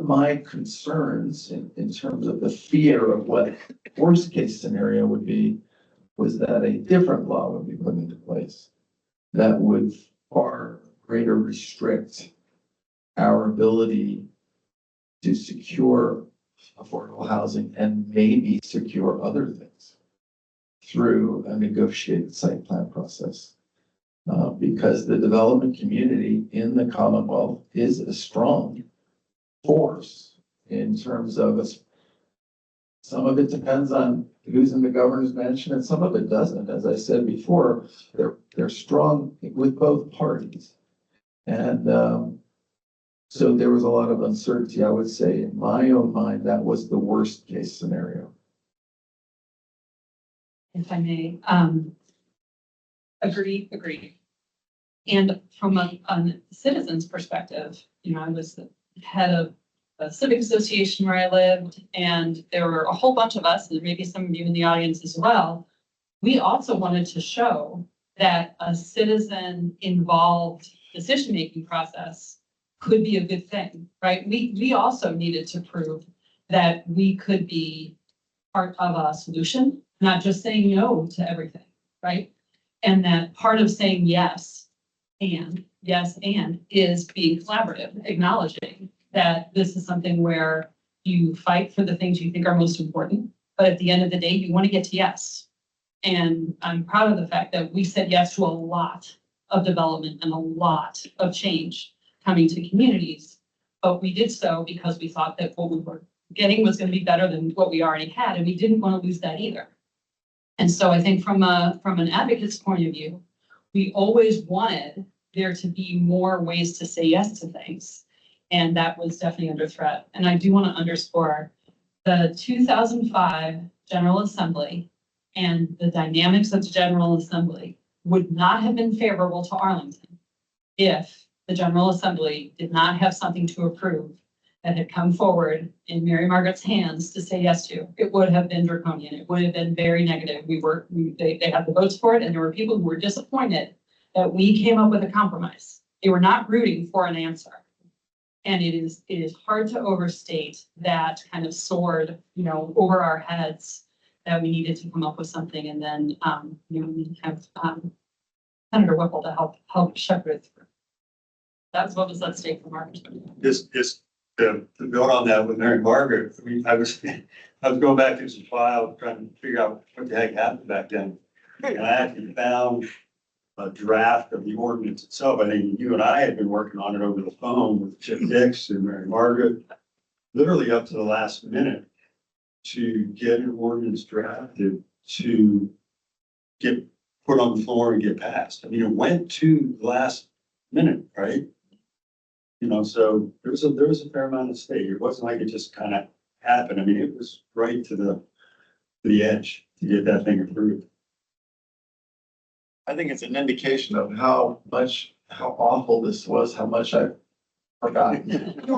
my concerns in terms of the fear of what worst case scenario would be, was that a different law would be put into place that would far greater restrict our ability to secure affordable housing and maybe secure other things through a negotiated site plan process. because the development community in the Commonwealth is a strong force in terms of us. Some of it depends on who's in the governor's mansion and some of it doesn't. As I said before, they're strong with both parties. And so there was a lot of uncertainty. I would say in my own mind, that was the worst case scenario. If I may, agree. And from a citizen's perspective, I was the head of a civic association where I lived, and there were a whole bunch of us, and maybe some of you in the audience as well. We also wanted to show that a citizen involved decision-making process could be a good thing, right? We also needed to prove that we could be part of a solution, not just saying no to everything, right? And that part of saying yes and is being collaborative, acknowledging that this is something where you fight for the things you think are most important, but at the end of the day, you want to get to yes. And I'm proud of the fact that we said yes to a lot of development and a lot of change coming to communities, but we did so because we thought that what we were getting was going to be better than what we already had, and we didn't want to lose that either. And so I think from an advocate's point of view, we always wanted there to be more ways to say yes to things. And that was definitely under threat. And I do want to underscore the 2005 General Assembly and the dynamics of the General Assembly would not have been favorable to Arlington if the General Assembly did not have something to approve that had come forward in Mary Margaret's hands to say yes to. It would have been draconian. It would have been very negative. They had the votes for it, and there were people who were disappointed that we came up with a compromise. They were not rooting for an answer. And it is hard to overstate that kind of sword, over our heads, that we needed to come up with something. And then, we have Senator Whipple to help shepherd it through. That's what was at stake from our perspective. Just to build on that with Mary Margaret, I was going back through some files trying to figure out what the heck happened back then. And I actually found a draft of the ordinance itself. I think you and I had been working on it over the phone with Chip Dix and Mary Margaret, literally up to the last minute to get an ordinance drafted to get put on the floor and get passed. I mean, it went to the last minute, right? So there was a fair amount of stake. It wasn't like it just kind of happened. I mean, it was right to the edge to get that thing approved. I think it's an indication of how awful this was, how much I've forgotten. You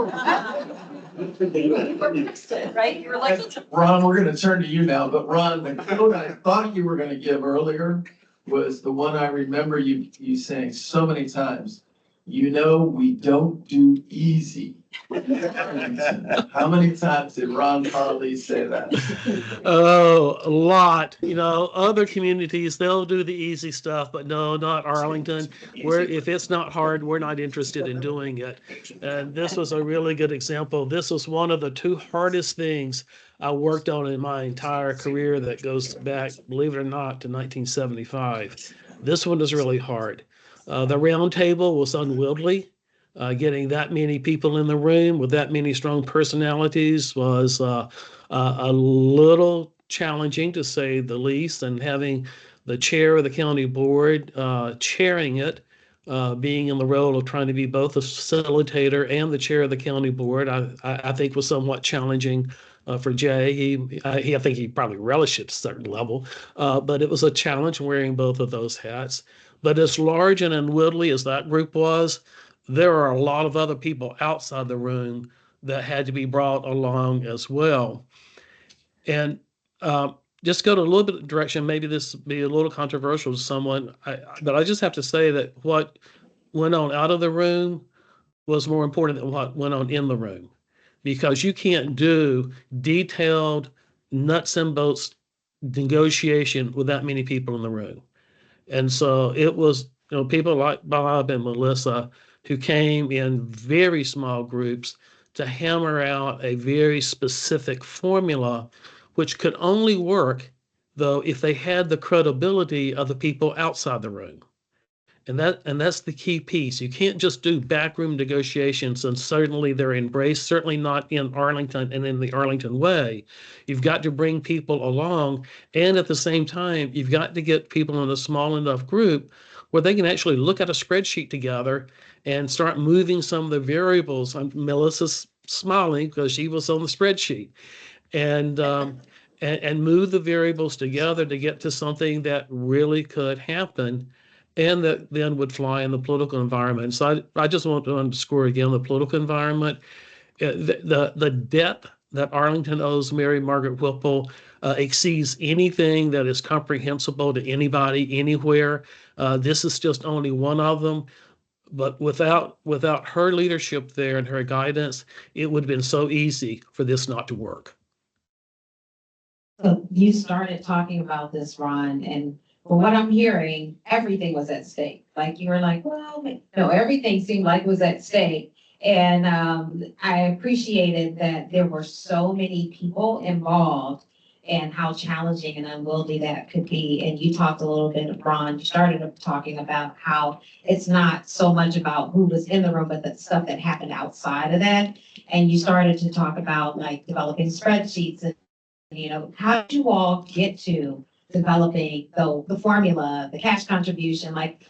were interested, right? You were like, Ron, we're gonna turn to you now, but Ron, the quote I thought you were gonna give earlier was the one I remember you saying so many times. We don't do easy. How many times did Ron Harley say that? Oh, a lot. Other communities, they'll do the easy stuff, but no, not Arlington. If it's not hard, we're not interested in doing it. And this was a really good example. This was one of the two hardest things I worked on in my entire career that goes back, believe it or not, to 1975. This one is really hard. The round table was unwieldy. Getting that many people in the room with that many strong personalities was a little challenging, to say the least. And having the chair of the county board chairing it, being in the role of trying to be both a facilitator and the chair of the county board, I think was somewhat challenging for Jay. I think he probably relished it at a certain level, but it was a challenge wearing both of those hats. But as large and unwieldy as that group was, there are a lot of other people outside the room that had to be brought along as well. And just go to a little bit of direction, maybe this will be a little controversial to someone, but I just have to say that what went on out of the room was more important than what went on in the room, because you can't do detailed nuts and bolts negotiation with that many people in the room. And so it was, people like Bob and Melissa who came in very small groups to hammer out a very specific formula, which could only work, though, if they had the credibility of the people outside the room. And that's the key piece. You can't just do backroom negotiations, and certainly they're embraced, certainly not in Arlington and in the Arlington way. You've got to bring people along, and at the same time, you've got to get people in a small enough group where they can actually look at a spreadsheet together and start moving some of the variables. Melissa's smiling because she was on the spreadsheet. And move the variables together to get to something that really could happen and that then would fly in the political environment. So I just want to underscore again the political environment. The debt that Arlington owes Mary Margaret Whipple exceeds anything that is comprehensible to anybody anywhere. This is just only one of them. But without her leadership there and her guidance, it would have been so easy for this not to work. So you started talking about this, Ron, and from what I'm hearing, everything was at stake. Like you were like, well, no, everything seemed like it was at stake. And I appreciated that there were so many people involved and how challenging and unwieldy that could be. And you talked a little bit, Ron, you started talking about how it's not so much about who was in the room, but the stuff that happened outside of that. And you started to talk about like developing spreadsheets and, you know, how did you all get to developing the formula, the cash contribution? Like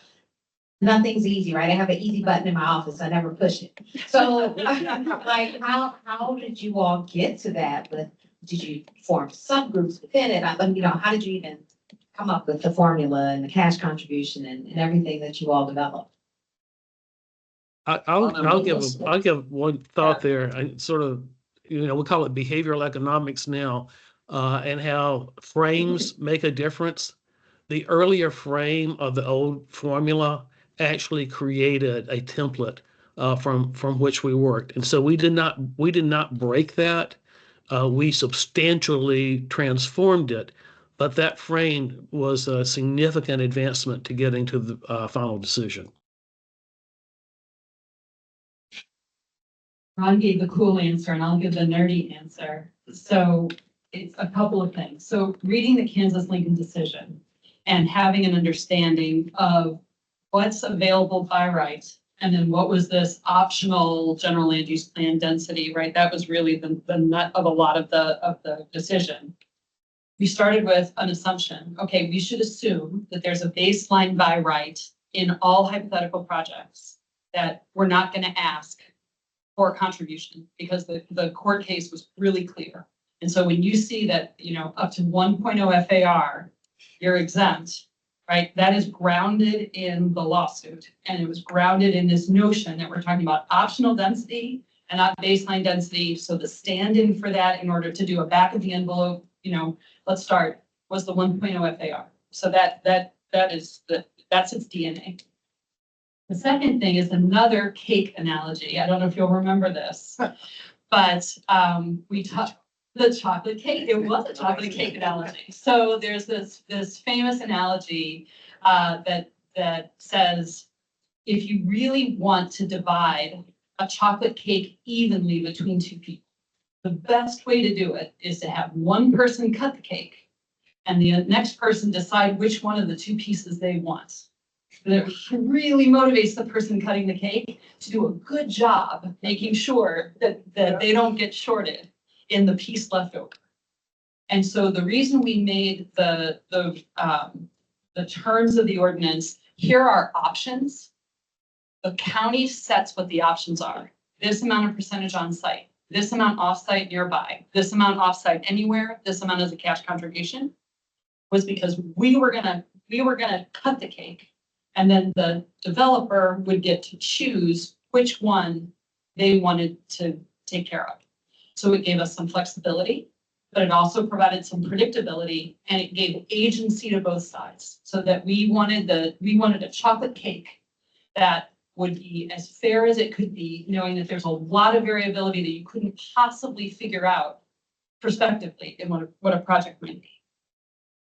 nothing's easy, right? I have an easy button in my office. I never push it. So like how did you all get to that? But did you form subgroups within it? You know, how did you even come up with the formula and the cash contribution and everything that you all developed? I'll give one thought there. I sort of, you know, we call it behavioral economics now, and how frames make a difference. The earlier frame of the old formula actually created a template from which we worked, and so we did not break that. We substantially transformed it, but that frame was a significant advancement to getting to the final decision. Ron gave the cool answer and I'll give the nerdy answer. So it's a couple of things. So reading the Kansas-Lincoln decision and having an understanding of what's available by right, and then what was this optional general land use plan density, right? That was really the nut of a lot of the decision. We started with an assumption. Okay, we should assume that there's a baseline by right in all hypothetical projects that we're not going to ask for contribution because the court case was really clear. And so when you see that, you know, up to 1.0 FAR, you're exempt, right? That is grounded in the lawsuit. And it was grounded in this notion that we're talking about optional density and not baseline density. So the stand-in for that in order to do a back of the envelope, you know, let's start, was the 1.0 FAR. So that's its DNA. The second thing is another cake analogy. I don't know if you'll remember this, but we talked the chocolate cake. It was a chocolate cake analogy. So there's this famous analogy that says, if you really want to divide a chocolate cake evenly between two people, the best way to do it is to have one person cut the cake and the next person decide which one of the two pieces they want. That really motivates the person cutting the cake to do a good job making sure that they don't get shorted in the piece left over. And so the reason we made the terms of the ordinance, here are options. The county sets what the options are. This amount of percentage on site, this amount off-site nearby, this amount off-site anywhere, this amount as a cash contribution, was because we were gonna cut the cake. And then the developer would get to choose which one they wanted to take care of. So it gave us some flexibility, but it also provided some predictability and it gave agency to both sides so that we wanted a chocolate cake that would be as fair as it could be, knowing that there's a lot of variability that you couldn't possibly figure out prospectively in what a project might be.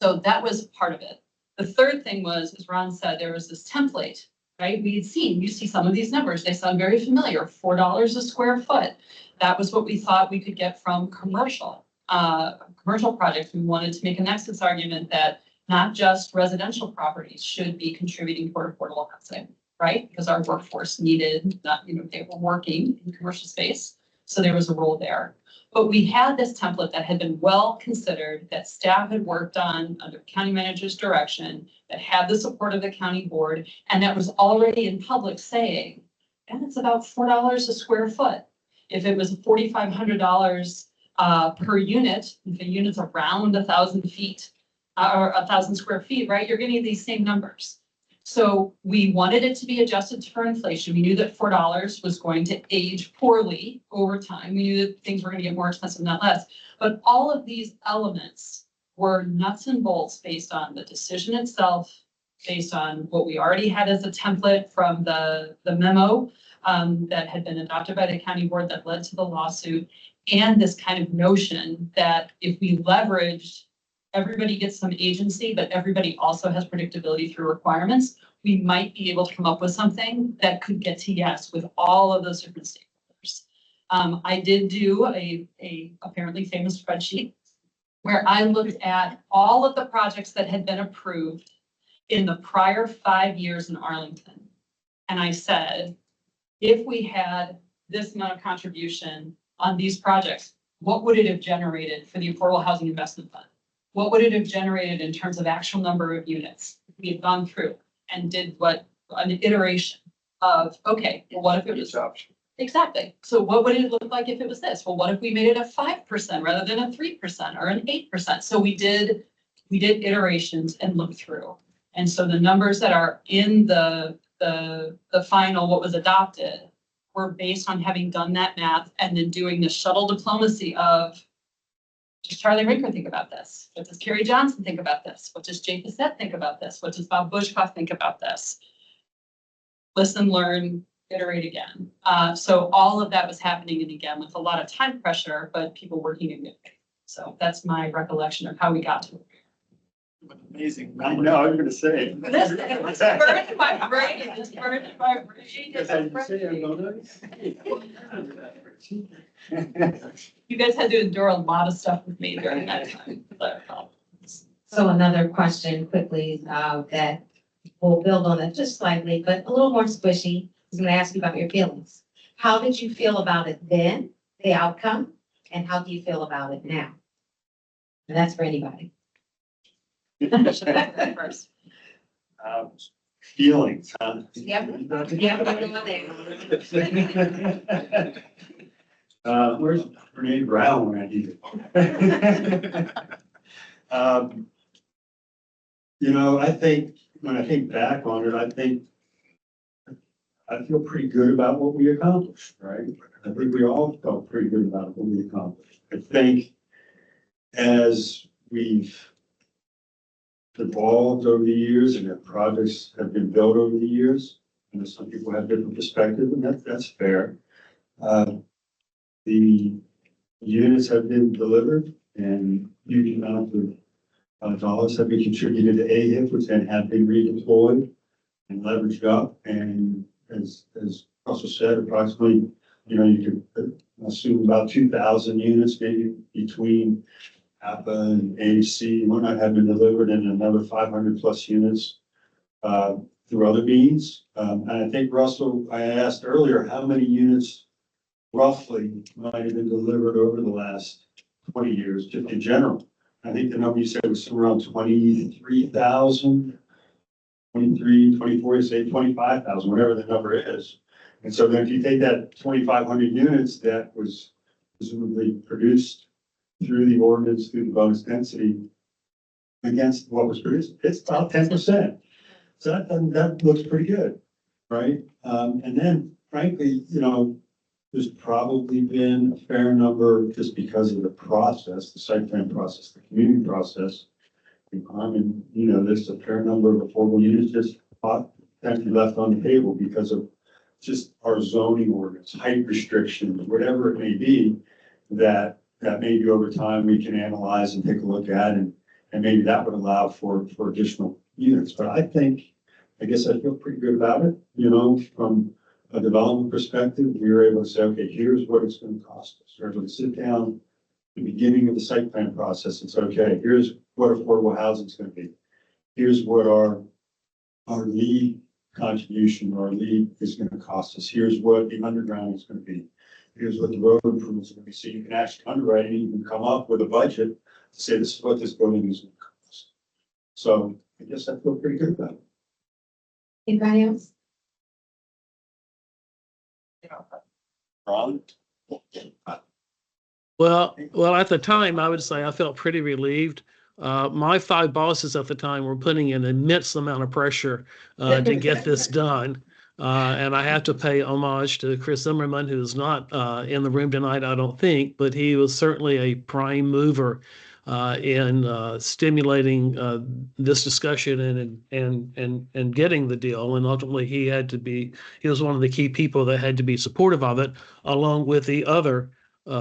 So that was part of it. The third thing was, as Ron said, there was this template, right? We had seen, you see some of these numbers, they sound very familiar, $4 a square foot. That was what we thought we could get from commercial projects. We wanted to make a nexus argument that not just residential properties should be contributing toward affordable housing, right? Because our workforce needed, not, they were working in commercial space, so there was a role there. But we had this template that had been well considered, that staff had worked on under county manager's direction, that had the support of the county board, and that was already in public saying, and it's about $4 a square foot. If it was $4,500 per unit, if a unit's around 1,000 feet, or 1,000 square feet, right, you're getting these same numbers. So we wanted it to be adjusted for inflation. We knew that $4 was going to age poorly over time. We knew that things were going to get more expensive, not less. But all of these elements were nuts and bolts based on the decision itself, based on what we already had as a template from the memo that had been adopted by the county board that led to the lawsuit, and this kind of notion that if we leveraged everybody gets some agency, but everybody also has predictability through requirements, we might be able to come up with something that could get to yes with all of those different stakeholders. I did do a apparently famous spreadsheet where I looked at all of the projects that had been approved in the prior 5 years in Arlington. And I said, if we had this amount of contribution on these projects, what would it have generated for the Affordable Housing Investment Fund? What would it have generated in terms of actual number of units? We had gone through and did an iteration of, okay, well, what if it was exactly. So what would it look like if it was this? Well, what if we made it a 5% rather than a 3% or an 8%? So we did iterations and looked through. And so the numbers that are in the final, what was adopted, were based on having done that math and then doing the shuttle diplomacy of, does Charlie Rinker think about this? What does Kerry Johnson think about this? What does Jay Passett think about this? What does Bob Bushkoff think about this? Listen, learn, iterate again. So all of that was happening, and again, with a lot of time pressure, but people working in good faith. So that's my recollection of how we got to it. Amazing. I know, I was gonna say. This it's burned in my brain. It's burned in my brain. That's how you say it, don't You guys had to endure a lot of stuff with me during that time. So another question quickly, that will build on that just slightly, but a little more squishy. I was gonna ask you about your feelings. How did you feel about it then, the outcome, and how do you feel about it now? And that's for anybody. First. Feelings, huh? Yep. Yep, we're going there. Where's Renee Brown when I need it? I think, when I think back on it, I feel pretty good about what we accomplished, right? I think we all felt pretty good about what we accomplished. I think as we've evolved over the years and that projects have been built over the years, some people have different perspectives, and that's fair. The units have been delivered and huge amounts of dollars have been contributed to AHIP, which then have been redeployed and leveraged up. And as Russell said, approximately, you could assume about 2,000 units, maybe between APA and AHC and whatnot, have been delivered, and another 500 plus units through other means. And I think, Russell, I asked earlier, how many units roughly might have been delivered over the last 20 years, just in general. I think the number you said was somewhere around 23,000, 23, 24, say 25,000, whatever the number is. And so then if you take that 2,500 units that was presumably produced through the ordinance, through the bonus density, against what was produced, it's about 10%. So that looks pretty good, right? And then frankly, there's probably been a fair number, just because of the process, the site plan process, the community process. And there's a fair number of affordable units just potentially left on the table because of just our zoning ordinance, height restrictions, whatever it may be, that maybe over time we can analyze and take a look at, and maybe that would allow for additional units. But I guess I feel pretty good about it, from a development perspective. We were able to say, okay, here's what it's going to cost us. We're able to sit down at the beginning of the site plan process and say, okay, here's what affordable housing is going to be. here's what our lead contribution, our lead is gonna cost us. Here's what the underground is gonna be. Here's what the road improvements are gonna be. So you can actually underwrite and you can come up with a budget to say this is what this building is gonna cost. So I guess I feel pretty good about it. Anybody else? Ron? Well, at the time, I would say I felt pretty relieved. My 5 bosses at the time were putting an immense amount of pressure to get this done. And I have to pay homage to Chris Zimmerman, who's not in the room tonight, I don't think, but he was certainly a prime mover in stimulating this discussion and getting the deal. And ultimately, he was one of the key people that had to be supportive of it, along with the other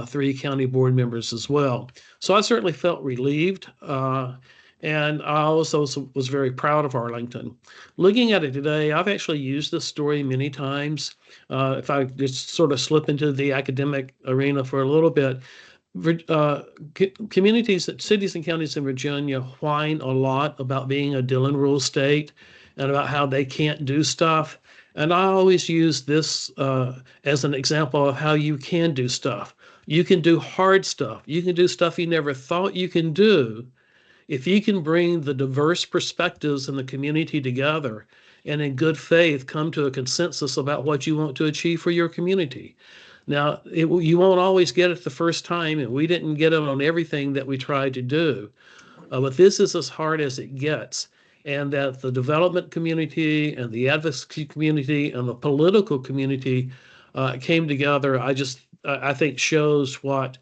3 county board members as well. So I certainly felt relieved. And I also was very proud of Arlington. Looking at it today, I've actually used this story many times. If I just sort of slip into the academic arena for a little bit, communities, cities and counties in Virginia whine a lot about being a Dillon rule state and about how they can't do stuff. And I always use this as an example of how you can do stuff. You can do hard stuff. You can do stuff you never thought you can do if you can bring the diverse perspectives in the community together and in good faith come to a consensus about what you want to achieve for your community. Now, you won't always get it the first time, and we didn't get it on everything that we tried to do. But this is as hard as it gets. And that the development community and the advocacy community and the political community came together, I think shows what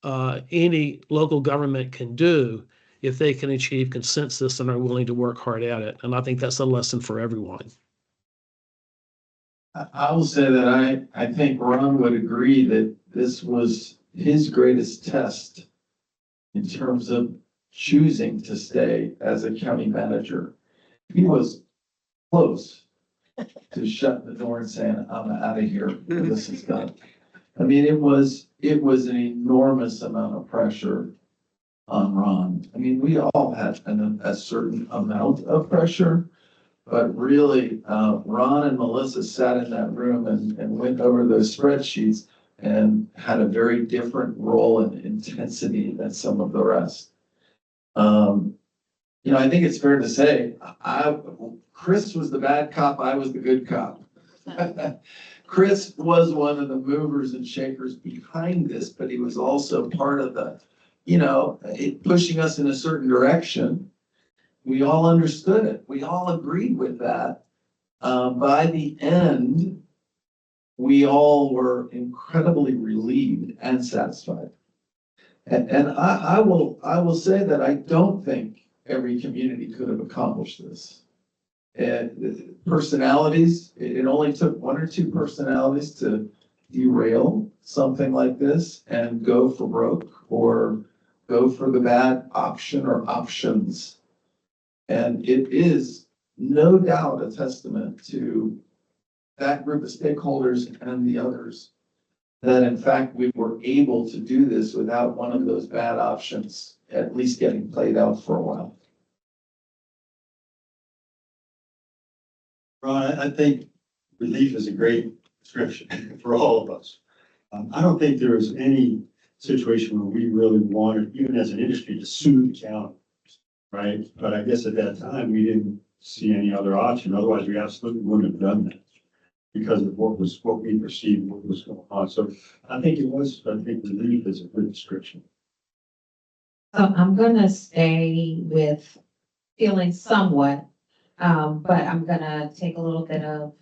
any local government can do if they can achieve consensus and are willing to work hard at it. And I think that's a lesson for everyone. I will say that I think Ron would agree that this was his greatest test in terms of choosing to stay as a county manager. He was close to shutting the door and saying, I'm out of here, this is done. I mean, it was an enormous amount of pressure on Ron. I mean, we all had a certain amount of pressure, but really, Ron and Melissa sat in that room and went over those spreadsheets and had a very different role and intensity than some of the rest. I think it's fair to say, Chris was the bad cop, I was the good cop. Chris was one of the movers and shakers behind this, but he was also part of the, pushing us in a certain direction. We all understood it. We all agreed with that. By the end, we all were incredibly relieved and satisfied. And I will say that I don't think every community could have accomplished this. And personalities, it only took 1 or 2 personalities to derail something like this and go for broke or go for the bad option or options. And it is no doubt a testament to that group of stakeholders and the others that in fact we were able to do this without one of those bad options at least getting played out for a while. Ron, I think relief is a great description for all of us. I don't think there was any situation where we really wanted, even as an industry, to sue the county, right? But I guess at that time, we didn't see any other option. Otherwise, we absolutely wouldn't have done that because of what we perceived, what was going on. So I think relief is a good description. I'm gonna stay with feeling somewhat, but I'm gonna take a little bit of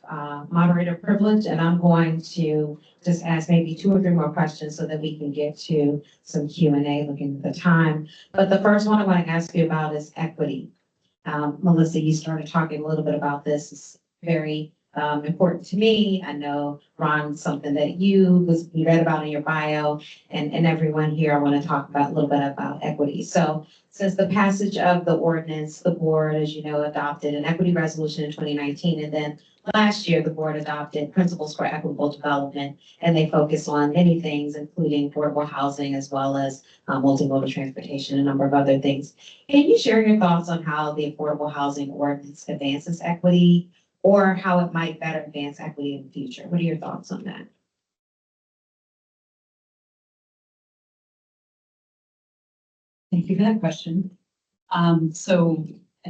moderator privilege, and I'm going to just ask maybe 2 or 3 more questions so that we can get to some Q&A looking at the time. But the first one I want to ask you about is equity. Melissa, you started talking a little bit about this. It's very important to me. I know, Ron, something that you read about in your bio, and everyone here, I want to talk about a little bit about equity. So since the passage of the ordinance, the board, as you know, adopted an equity resolution in 2019, and then last year, the board adopted principles for equitable development, and they focus on many things, including affordable housing, as well as multimodal transportation, a number of other things. Can you share your thoughts on how the affordable housing ordinance advances equity, or how it might better advance equity in the future? What are your thoughts on that? Thank you for that question. So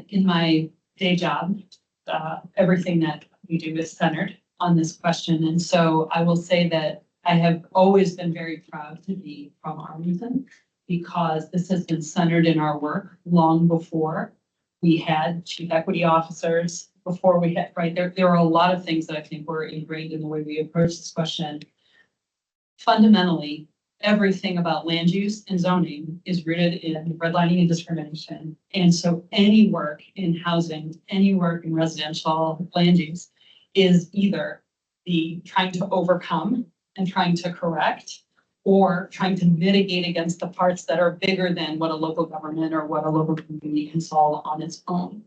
in my day job, everything that we do is centered on this question. And so I will say that I have always been very proud to be from Arlington, because this has been centered in our work long before we had chief equity officers, before we had, right, there are a lot of things that I think were ingrained in the way we approach this question. Fundamentally, everything about land use and zoning is rooted in redlining and discrimination. And so any work in housing, any work in residential land use is either the trying to overcome and trying to correct, or trying to mitigate against the parts that are bigger than what a local government or what a local community can solve on its own.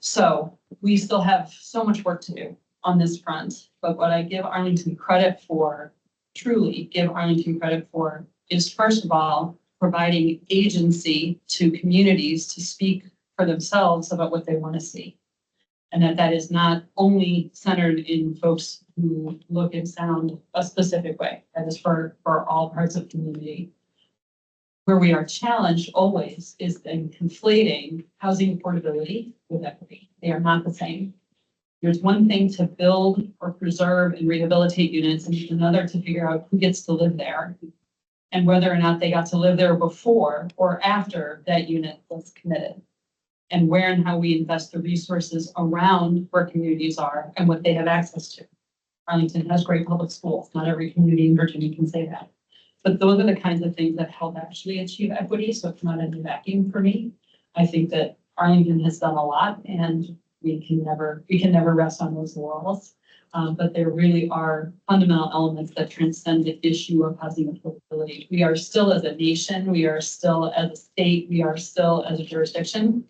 So we still have so much work to do on this front, but what I give Arlington credit for, truly give Arlington credit for, is first of all, providing agency to communities to speak for themselves about what they want to see. And that is not only centered in folks who look and sound a specific way. That is for all parts of the community. Where we are challenged always is in conflating housing affordability with equity. They are not the same. There's one thing to build or preserve and rehabilitate units, and another to figure out who gets to live there and whether or not they got to live there before or after that unit was committed, and where and how we invest the resources around where communities are and what they have access to. Arlington has great public schools. Not every community in Virginia can say that. But those are the kinds of things that help actually achieve equity, so it's not in a vacuum for me. I think that Arlington has done a lot, and we can never rest on those laurels. But there really are fundamental elements that transcend the issue of housing affordability. We are still, as a nation, we are still as a state, we are still as a jurisdiction,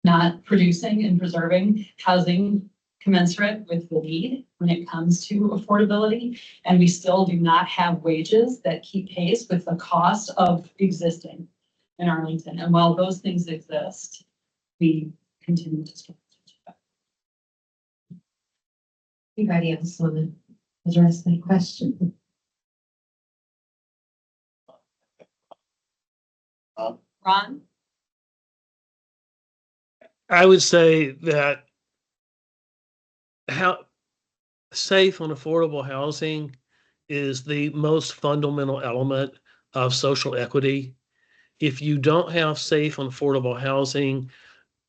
not producing and preserving housing commensurate with the need when it comes to affordability. And we still do not have wages that keep pace with the cost of existing in Arlington. And while those things exist, we continue to struggle. Anybody else want to address that question? Ron? I would say that how safe and affordable housing is the most fundamental element of social equity. If you don't have safe and affordable housing,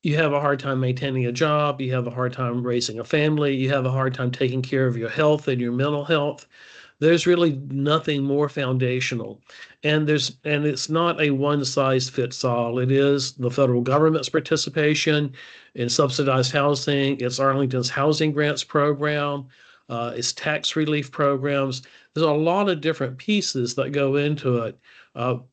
you have a hard time maintaining a job, you have a hard time raising a family, you have a hard time taking care of your health and your mental health. There's really nothing more foundational. And it's not a one size fits all. It is the federal government's participation in subsidized housing. It's Arlington's housing grants program. It's tax relief programs. There's a lot of different pieces that go into it. But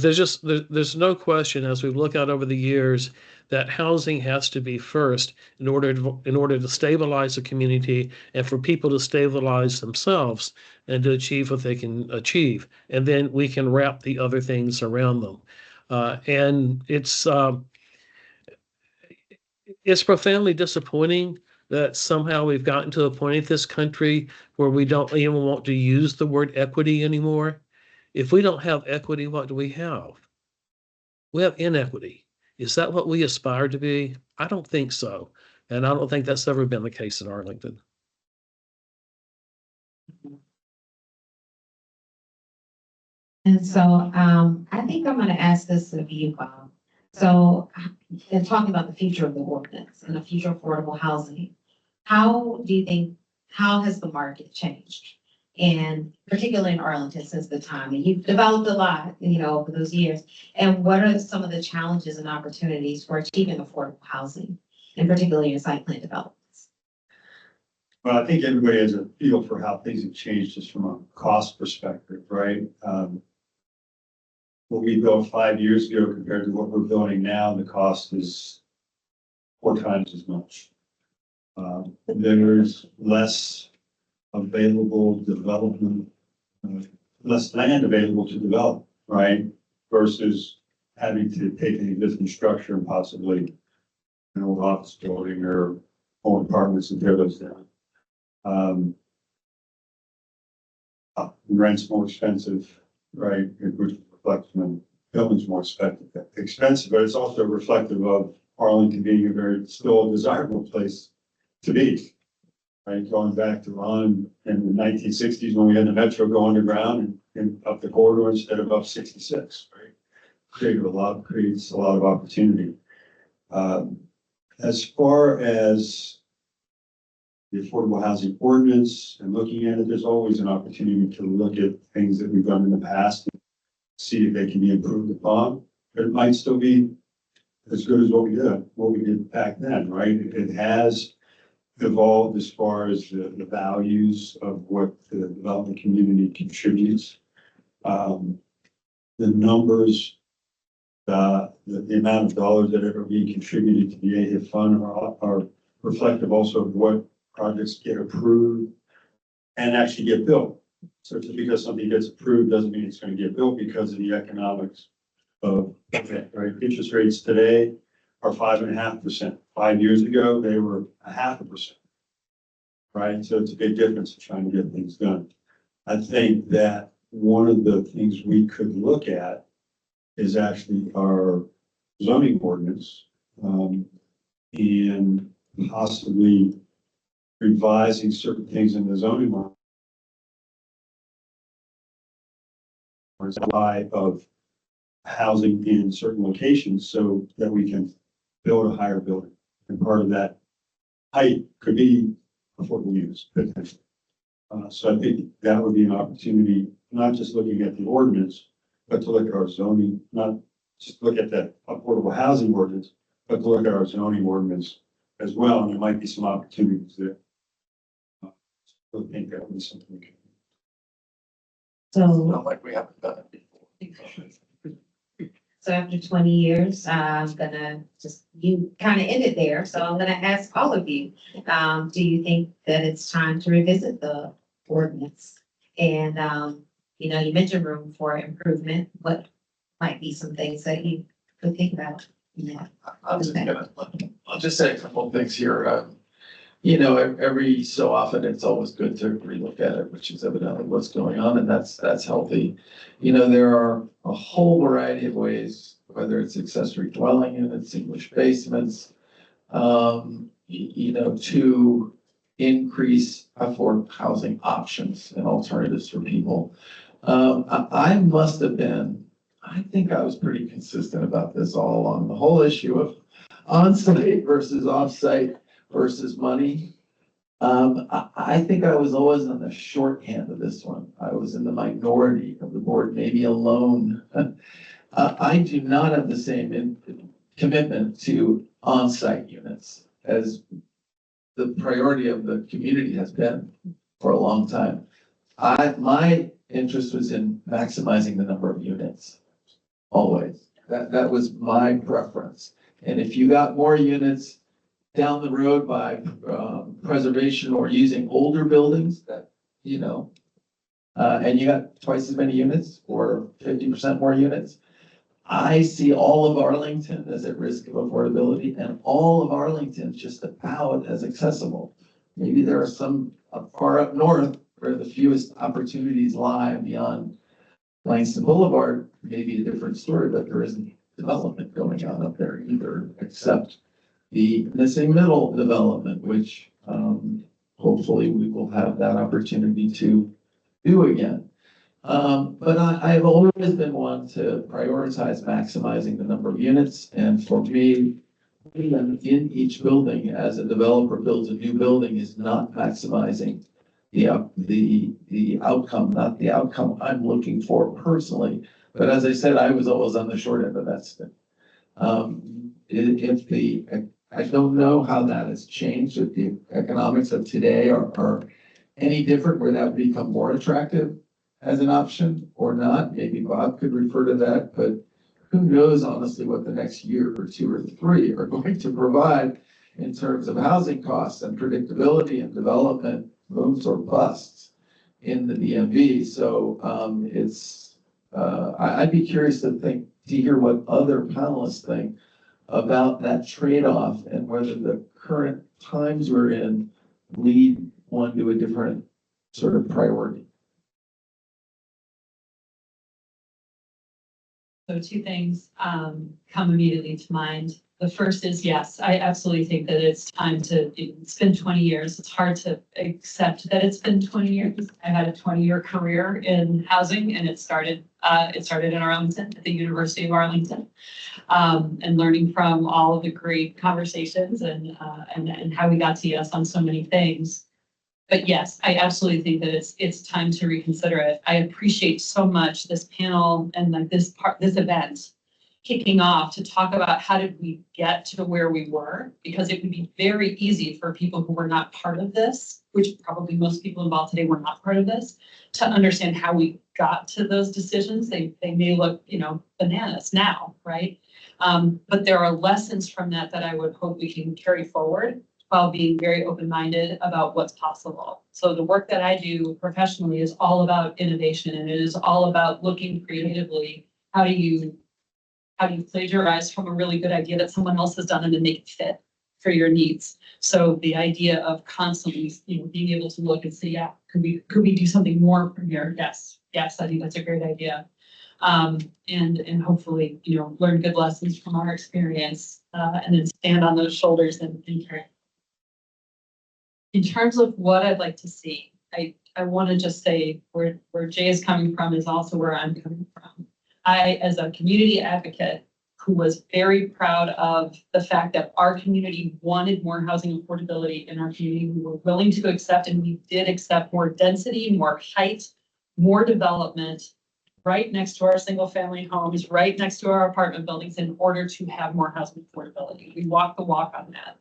there's no question, as we've looked at over the years, that housing has to be first in order to stabilize the community and for people to stabilize themselves and to achieve what they can achieve. And then we can wrap the other things around them. And it's profoundly disappointing that somehow we've gotten to a point in this country where we don't even want to use the word equity anymore. If we don't have equity, what do we have? We have inequity. Is that what we aspire to be? I don't think so. And I don't think that's ever been the case in Arlington. And so I think I'm going to ask this of you, Bob. So in talking about the future of the ordinance and the future of affordable housing, how has the market changed? And particularly in Arlington since the time, and you've developed a lot, over those years. And what are some of the challenges and opportunities for achieving affordable housing, and particularly in site plan developments? Well, I think everybody has a feel for how things have changed just from a cost perspective, right? What we built 5 years ago compared to what we're building now, the cost is 4 times as much. There's less available development, less land available to develop, right? Versus having to take an existing structure and possibly an old office building or old apartments and tear those down. Rent's more expensive, right? Which reflects on building's more expensive, but it's also reflective of Arlington being a very still desirable place to be. Right, going back to Ron in the 1960s when we had the metro go underground and up the corridor instead of up 66, right? Creates a lot of opportunity. As far as the affordable housing ordinance and looking at it, there's always an opportunity to look at things that we've done in the past and see if they can be improved upon. But it might still be as good as what we did back then, right? It has evolved as far as the values of what the development community contributes. The numbers, the amount of dollars that are being contributed to the AHIP fund are reflective also of what projects get approved and actually get built. So just because something gets approved doesn't mean it's going to get built because of the economics of it, right? Interest rates today are 5.5%. 5 years ago, they were 0.5%. Right? So it's a big difference in trying to get things done. I think that one of the things we could look at is actually our zoning ordinance, and possibly revising certain things in the zoning ordinance of housing in certain locations so that we can build a higher building. And part of that height could be affordable units potentially. So I think that would be an opportunity, not just looking at the ordinance, but to look at our zoning, not just look at the affordable housing ordinance, but to look at our zoning ordinance as well. And there might be some opportunities there. I think that would be something we can. So, Not like we haven't done it before. so after 20 years, I'm gonna you kind of ended there. So I'm gonna ask all of you, do you think that it's time to revisit the ordinance? And, you know, you mentioned room for improvement. What might be some things that you could think about? Yeah. I'll just say a couple of things here. You know, every so often, it's always good to relook at it, which is evidently what's going on, and that's healthy. You know, there are a whole variety of ways, whether it's accessory dwelling units, English basements, you know, to increase affordable housing options and alternatives for people. I must have been, I think I was pretty consistent about this all along. The whole issue of on-site versus off-site versus money. I think I was always on the shorthand of this one. I was in the minority of the board, maybe alone. I do not have the same commitment to on-site units as the priority of the community has been for a long time. My interest was in maximizing the number of units, always. That was my preference. And if you got more units down the road by preservation or using older buildings that, you know, and you got twice as many units or 50% more units, I see all of Arlington as at risk of affordability and all of Arlington just about as accessible. Maybe there are some far up north where the fewest opportunities lie beyond Langston Boulevard, maybe a different story, but there isn't development going on up there either, except the missing middle development, which hopefully we will have that opportunity to do again. But I've always been one to prioritize maximizing the number of units. And for me, even in each building, as a developer builds a new building, is not maximizing the outcome, not the outcome I'm looking for personally. But as I said, I was always on the short end of that stick. If the I don't know how that has changed if the economics of today are any different where that would become more attractive as an option or not. Maybe Bob could refer to that, but who knows honestly what the next year or two or three are going to provide in terms of housing costs and predictability and development, booms or busts in the DMV. So I'd be curious to hear what other panelists think about that trade-off and whether the current times we're in lead one to a different sort of priority. So two things come immediately to mind. The first is, yes, I absolutely think that it's time it's been 20 years. It's hard to accept that it's been 20 years. I had a 20-year career in housing, and it started in Arlington, at the University of Arlington, and learning from all of the great conversations and how we got to yes on so many things. But yes, I absolutely think that it's time to reconsider it. I appreciate so much this panel and like this event kicking off to talk about how did we get to where we were, because it would be very easy for people who were not part of this, which probably most people involved today were not part of this, to understand how we got to those decisions. They may look, bananas now, right? But there are lessons from that I would hope we can carry forward while being very open-minded about what's possible. So the work that I do professionally is all about innovation, and it is all about looking creatively. How do you plagiarize from a really good idea that someone else has done and then make it fit for your needs? So the idea of constantly, being able to look and say, yeah, could we do something more from here? Yes, I think that's a great idea. And hopefully, learn good lessons from our experience, and then stand on those shoulders and carry. In terms of what I'd like to see, I want to just say where Jay is coming from is also where I'm coming from. I, as a community advocate who was very proud of the fact that our community wanted more housing affordability in our community, we were willing to accept, and we did accept more density, more height, more development right next to our single family homes, right next to our apartment buildings in order to have more housing affordability. We walked the walk on that.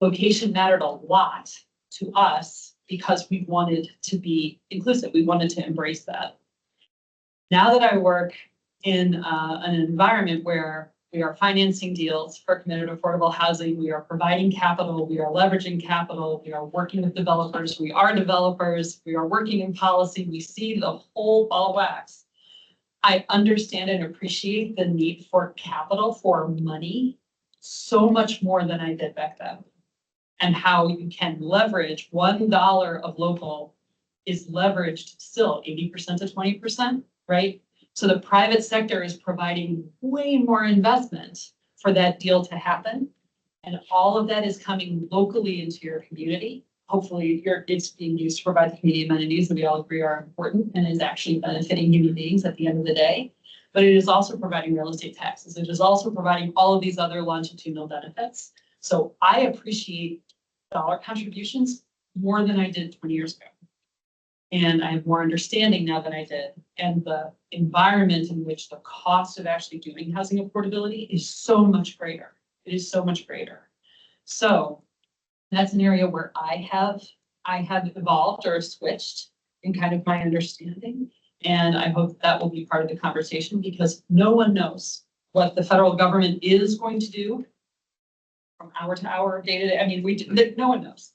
Location mattered a lot to us because we wanted to be inclusive. We wanted to embrace that. Now that I work in an environment where we are financing deals for committed affordable housing, we are providing capital, we are leveraging capital, we are working with developers, we are developers, we are working in policy, we see the whole ball of wax. I understand and appreciate the need for capital, for money, so much more than I did back then. And how you can leverage $1 of local is leveraged still 80% to 20%, right? So the private sector is providing way more investment for that deal to happen. And all of that is coming locally into your community. Hopefully it's being used to provide the community amenities that we all agree are important and is actually benefiting human beings at the end of the day. But it is also providing real estate taxes. It is also providing all of these other longitudinal benefits. So I appreciate dollar contributions more than I did 20 years ago. And I have more understanding now than I did. And the environment in which the cost of actually doing housing affordability is so much greater. It is so much greater. So that's an area where I have evolved or switched in kind of my understanding. And I hope that will be part of the conversation, because no one knows what the federal government is going to do from hour to hour, day to day. I mean, no one knows.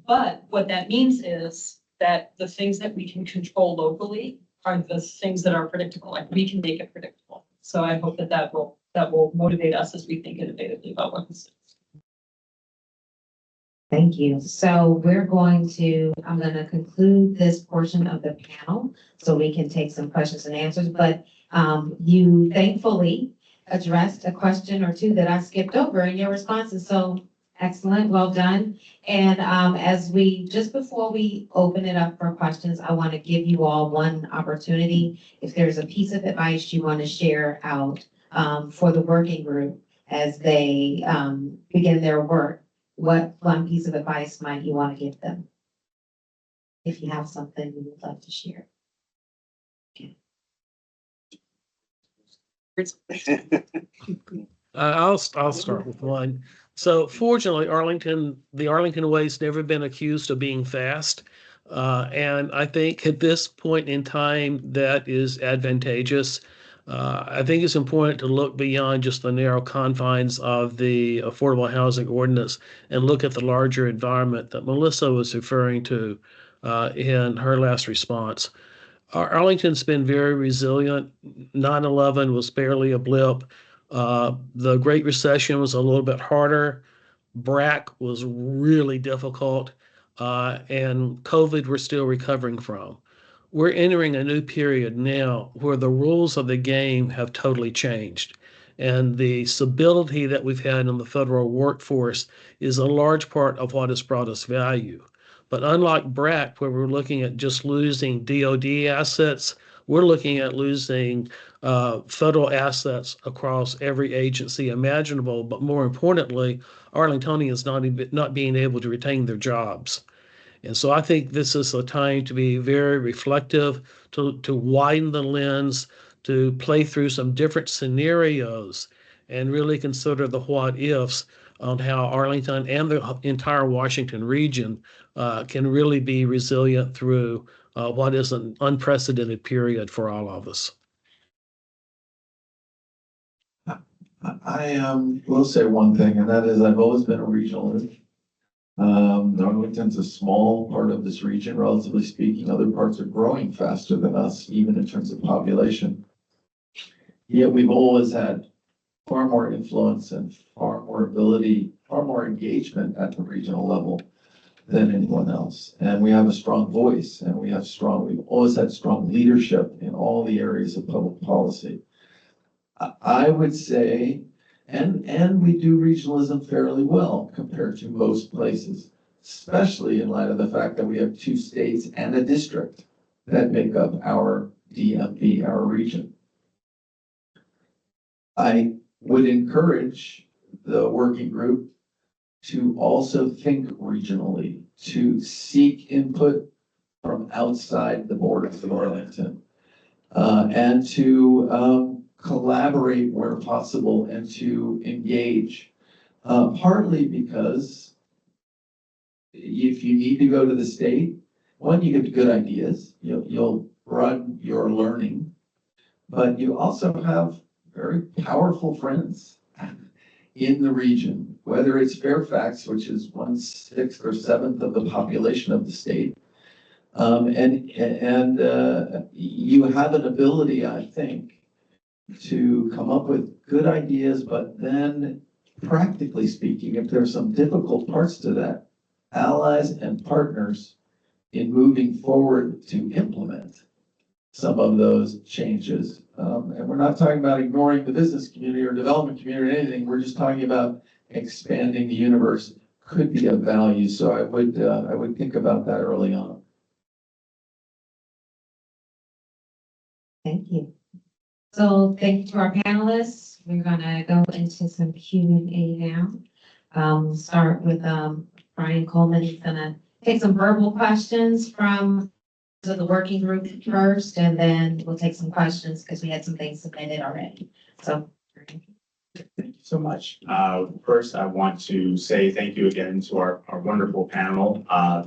But what that means is that the things that we can control locally are the things that are predictable. Like, we can make it predictable. So I hope that will motivate us as we think innovatively about what this is. Thank you. So I'm going to conclude this portion of the panel so we can take some questions and answers. But you thankfully addressed a question or two that I skipped over in your responses. So excellent, well done. And just before we open it up for questions, I want to give you all one opportunity. If there's a piece of advice you want to share out for the working group as they begin their work, what one piece of advice might you want to give them? If you have something you would like to share. Okay. I'll start with one. So fortunately, the Arlington Way's never been accused of being fast. And I think at this point in time, that is advantageous. I think it's important to look beyond just the narrow confines of the affordable housing ordinance and look at the larger environment that Melissa was referring to in her last response. Arlington's been very resilient. 9/11 was barely a blip. The Great Recession was a little bit harder. BRAC was really difficult. And COVID we're still recovering from. We're entering a new period now where the rules of the game have totally changed. And the stability that we've had in the federal workforce is a large part of what has brought us value. But unlike BRAC, where we're looking at just losing DoD assets, we're looking at losing federal assets across every agency imaginable. But more importantly, Arlingtonians not being able to retain their jobs. And so I think this is a time to be very reflective, to widen the lens, to play through some different scenarios and really consider the what ifs on how Arlington and the entire Washington region can really be resilient through what is an unprecedented period for all of us. I will say one thing, and that is I've always been a regionalist. Arlington's a small part of this region, relatively speaking. Other parts are growing faster than us, even in terms of population. Yet we've always had far more influence and far more ability, far more engagement at the regional level than anyone else. And we have a strong voice, and we've always had strong leadership in all the areas of public policy. I would say, and we do regionalism fairly well compared to most places, especially in light of the fact that we have 2 states and a district that make up our DMV, our region. I would encourage the working group to also think regionally, to seek input from outside the borders of Arlington, and to collaborate where possible and to engage, partly because if you need to go to the state, one, you get good ideas, you'll run your learning, but you also have very powerful friends in the region, whether it's Fairfax, which is 1/6 or 7th of the population of the state. And you have an ability, I think, to come up with good ideas, but then practically speaking, if there's some difficult parts to that, allies and partners in moving forward to implement some of those changes. And we're not talking about ignoring the business community or development community or anything. We're just talking about expanding the universe could be of value. So I would think about that early on. Thank you. So thank you to our panelists. We're gonna go into some Q&A now. We'll start with Brian Coleman. He's gonna take some verbal questions from the working group first, and then we'll take some questions because we had some things submitted already. So. Thank you so much. First, I want to say thank you again to our wonderful panel. A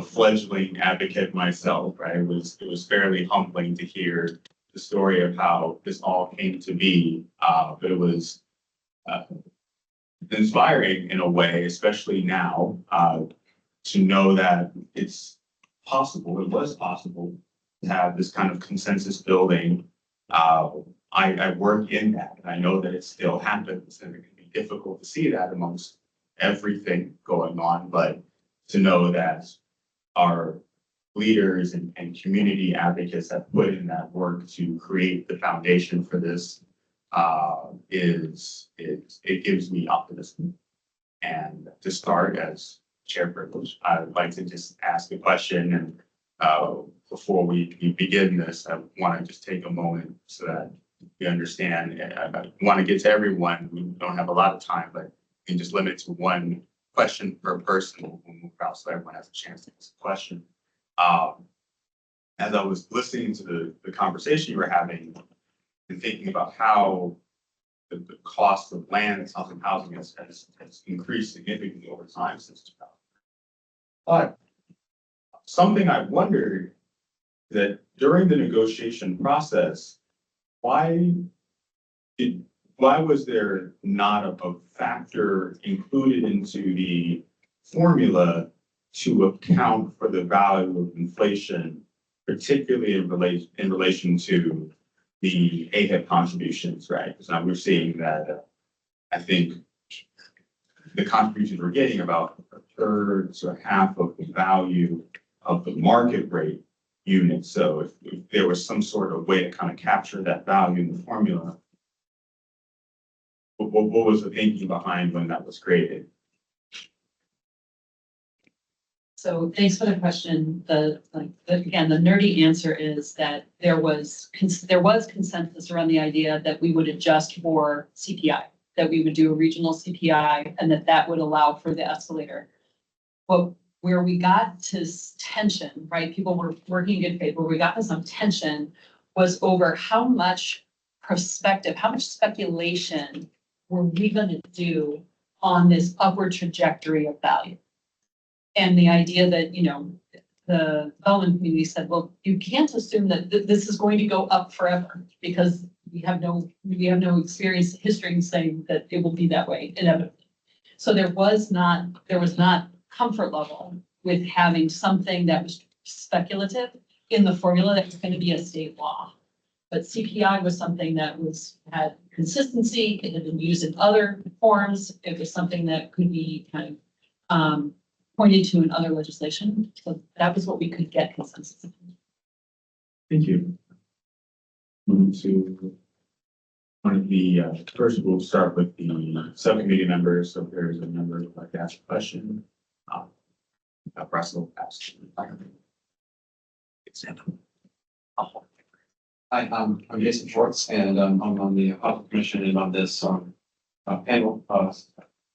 fledgling advocate myself, right? It was fairly humbling to hear the story of how this all came to be. But it was inspiring in a way, especially now, to know that it's possible, it was possible to have this kind of consensus building. I work in that, and I know that it still happens, and it can be difficult to see that amongst everything going on, but to know that our leaders and community advocates have put in that work to create the foundation for this it gives me optimism. And to start as chair privilege, I would like to just ask a question, and before we begin this, I want to just take a moment so that we understand. I want to get to everyone. We don't have a lot of time, but we can just limit it to one question per person. We'll move out so everyone has a chance to ask a question. as I was listening to the conversation you were having and thinking about how the cost of land and housing has increased significantly over time since 2000. But something I wondered that during the negotiation process, why was there not a factor included into the formula to account for the value of inflation, particularly in relation to the AHIP contributions, right? Because now we're seeing that I think the contributions we're getting about a third to half of the value of the market rate unit. So if there was some sort of way to kind of capture that value in the formula, what was the thinking behind when that was created? So thanks for the question. Again, the nerdy answer is that there was consensus around the idea that we would adjust for CPI, that we would do a regional CPI, and that would allow for the escalator. But where we got to tension, right? People were working in good faith. Where we got to some tension was over how much perspective, how much speculation were we going to do on this upward trajectory of value? And the idea that, the development community said, well, you can't assume that this is going to go up forever because we have no experience history saying that it will be that way inevitably. So there was not comfort level with having something that was speculative in the formula that was going to be a state law. But CPI was something that had consistency. It had been used in other forms. It was something that could be kind of pointed to in other legislation. So that was what we could get consensus on. Thank you. Move to one of the first, we'll start with the subcommittee members. So if there's a member who'd like to ask a question. Russell, ask. Hi, I'm Jason Schwartz, and I'm on the Public Commission and on this panel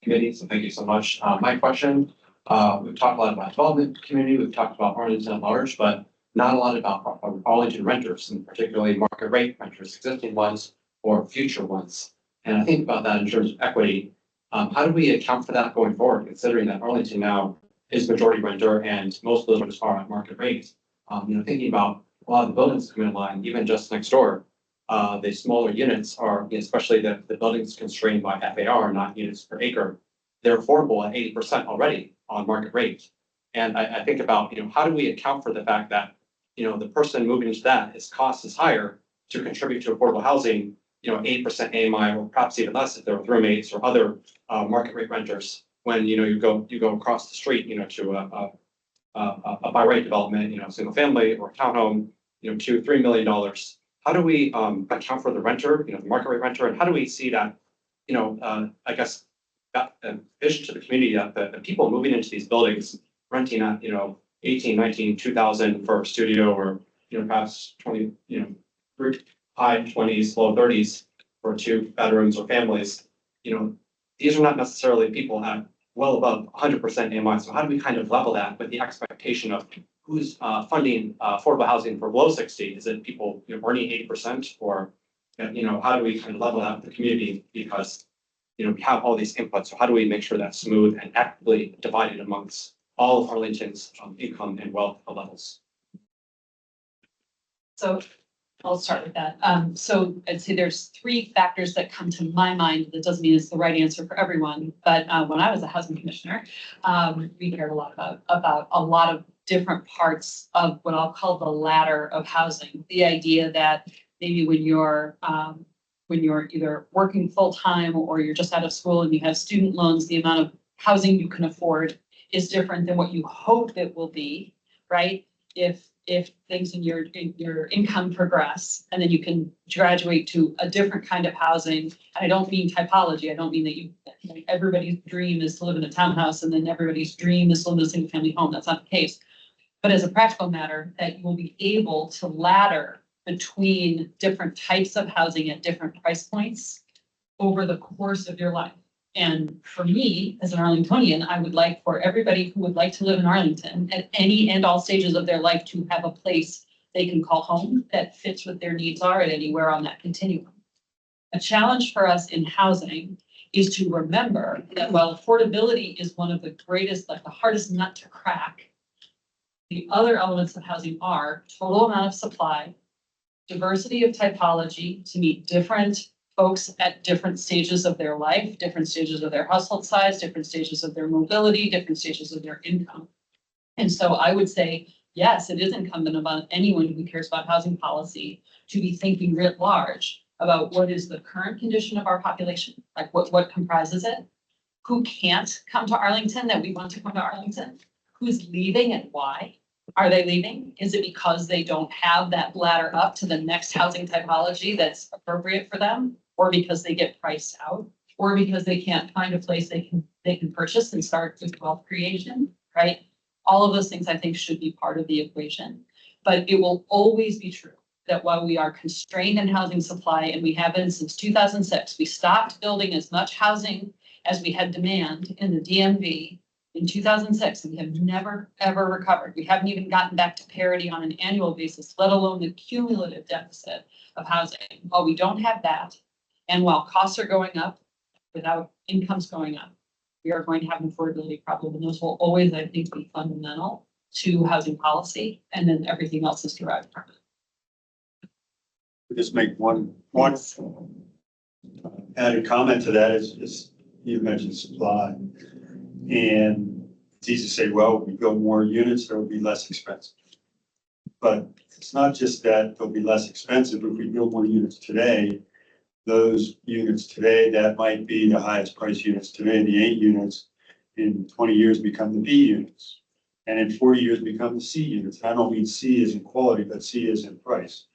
committee. So thank you so much. My question. We've talked a lot about development community, we've talked about Arlington at large, but not a lot about Arlington renters, and particularly market rate renters, existing ones or future ones. And I think about that in terms of equity. How do we account for that going forward, considering that Arlington now is majority renter and most of those renters are at market rate? Thinking about a lot of the buildings coming in line, even just next door, the smaller units are, especially the buildings constrained by FAR, not units per acre. They're affordable at 80% already on market rate. And I think about, how do we account for the fact that, the person moving into that, his cost is higher to contribute to affordable housing, 8% AMI, or perhaps even less if they're with roommates or other market rate renters. When, you go across the street, to a by right development, single family or townhome, $2-3 million. How do we account for the renter, the market rate renter, and how do we see that, I guess, that vision to the community that the people moving into these buildings renting at, 18, 19, 2,000 for a studio, or, perhaps 20, high 20s, low 30s for 2 bedrooms or families, these are not necessarily people at well above 100% AMI. So how do we kind of level that with the expectation of who's funding affordable housing for below 60? Is it people earning 80%, or, how do we kind of level that with the community? Because we have all these inputs. So how do we make sure that's smooth and equitably divided amongst all of Arlington's income and wealth levels? So I'll start with that. So I'd say there's 3 factors that come to my mind. That doesn't mean it's the right answer for everyone. But when I was a housing commissioner, we cared a lot about a lot of different parts of what I'll call the ladder of housing. The idea that maybe when you're either working full-time or you're just out of school and you have student loans, the amount of housing you can afford is different than what you hope it will be, right? If things in your income progress, and then you can graduate to a different kind of housing. And I don't mean typology. I don't mean that everybody's dream is to live in a townhouse and then everybody's dream is to live in a single family home. That's not the case. But as a practical matter, that you will be able to ladder between different types of housing at different price points over the course of your life. And for me, as an Arlingtonian, I would like for everybody who would like to live in Arlington at any and all stages of their life to have a place they can call home that fits what their needs are at anywhere on that continuum. A challenge for us in housing is to remember that while affordability is one of the greatest, like the hardest nut to crack, the other elements of housing are total amount of supply, diversity of typology to meet different folks at different stages of their life, different stages of their household size, different stages of their mobility, different stages of their income. And so I would say, yes, it is incumbent upon anyone who cares about housing policy to be thinking writ large about what is the current condition of our population, like what comprises it, who can't come to Arlington that we want to come to Arlington, who's leaving and why. Are they leaving? Is it because they don't have that ladder up to the next housing typology that's appropriate for them? Or because they get priced out? Or because they can't find a place they can purchase and start with wealth creation, right? All of those things I think should be part of the equation. But it will always be true that while we are constrained in housing supply, and we have been since 2006, we stopped building as much housing as we had demand in the DMV in 2006, and we have never, ever recovered. We haven't even gotten back to parity on an annual basis, let alone the cumulative deficit of housing. While we don't have that, and while costs are going up without incomes going up, we are going to have an affordability problem, and those will always, I think, be fundamental to housing policy, and then everything else is derived from it. Just make one added comment to that is you mentioned supply. And it's easy to say, well, if we build more units, there will be less expensive. But it's not just that they'll be less expensive. If we build more units today, those units today, that might be the highest price units today, the A units, in 20 years become the B units. And in 40 years become the C units. I don't mean C as in quality, but C as in price.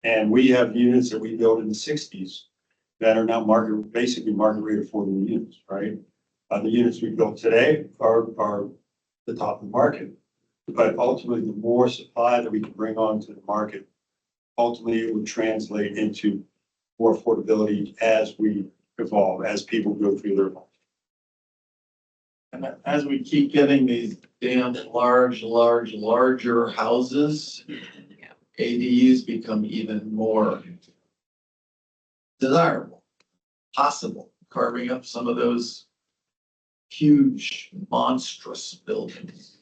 And we have units that we built in the 60s that are now basically market rate affordable units, right? The units we built today are the top of the market. But ultimately, the more supply that we can bring onto the market, ultimately it would translate into more affordability as we evolve, as people go through their life. And as we keep getting these damn larger houses, ADUs become even more desirable, possible, carving up some of those huge, monstrous buildings.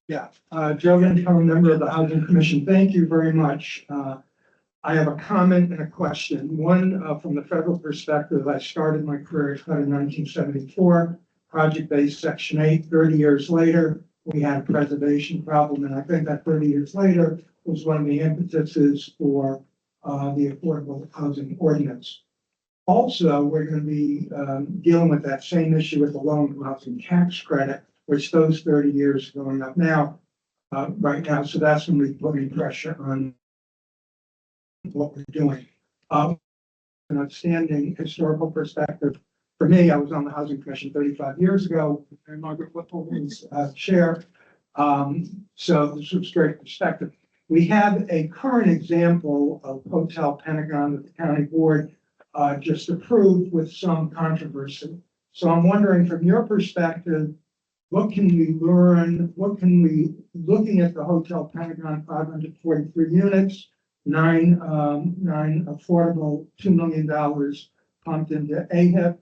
Yeah, Joe Ventone, member of the Housing Commission. Thank you very much. I have a comment and a question. One, from the federal perspective, I started my career in 1974, project-based Section 8. 30 years later, we had a preservation problem, and I think that 30 years later was one of the impetuses for the Affordable Housing Ordinance. Also, we're going to be dealing with that same issue with the low-income housing tax credit, which those 30 years are going up now, right now. So that's going to be putting pressure on what we're doing. An outstanding historical perspective. For me, I was on the Housing Commission 35 years ago, and Margaret Whipple was chair. So this was great perspective. We have a current example of Hotel Pentagon that the county board just approved with some controversy. So I'm wondering, from your perspective, what can we learn? What can we, looking at the Hotel Pentagon, 543 units, nine affordable, $2 million pumped into AHIP.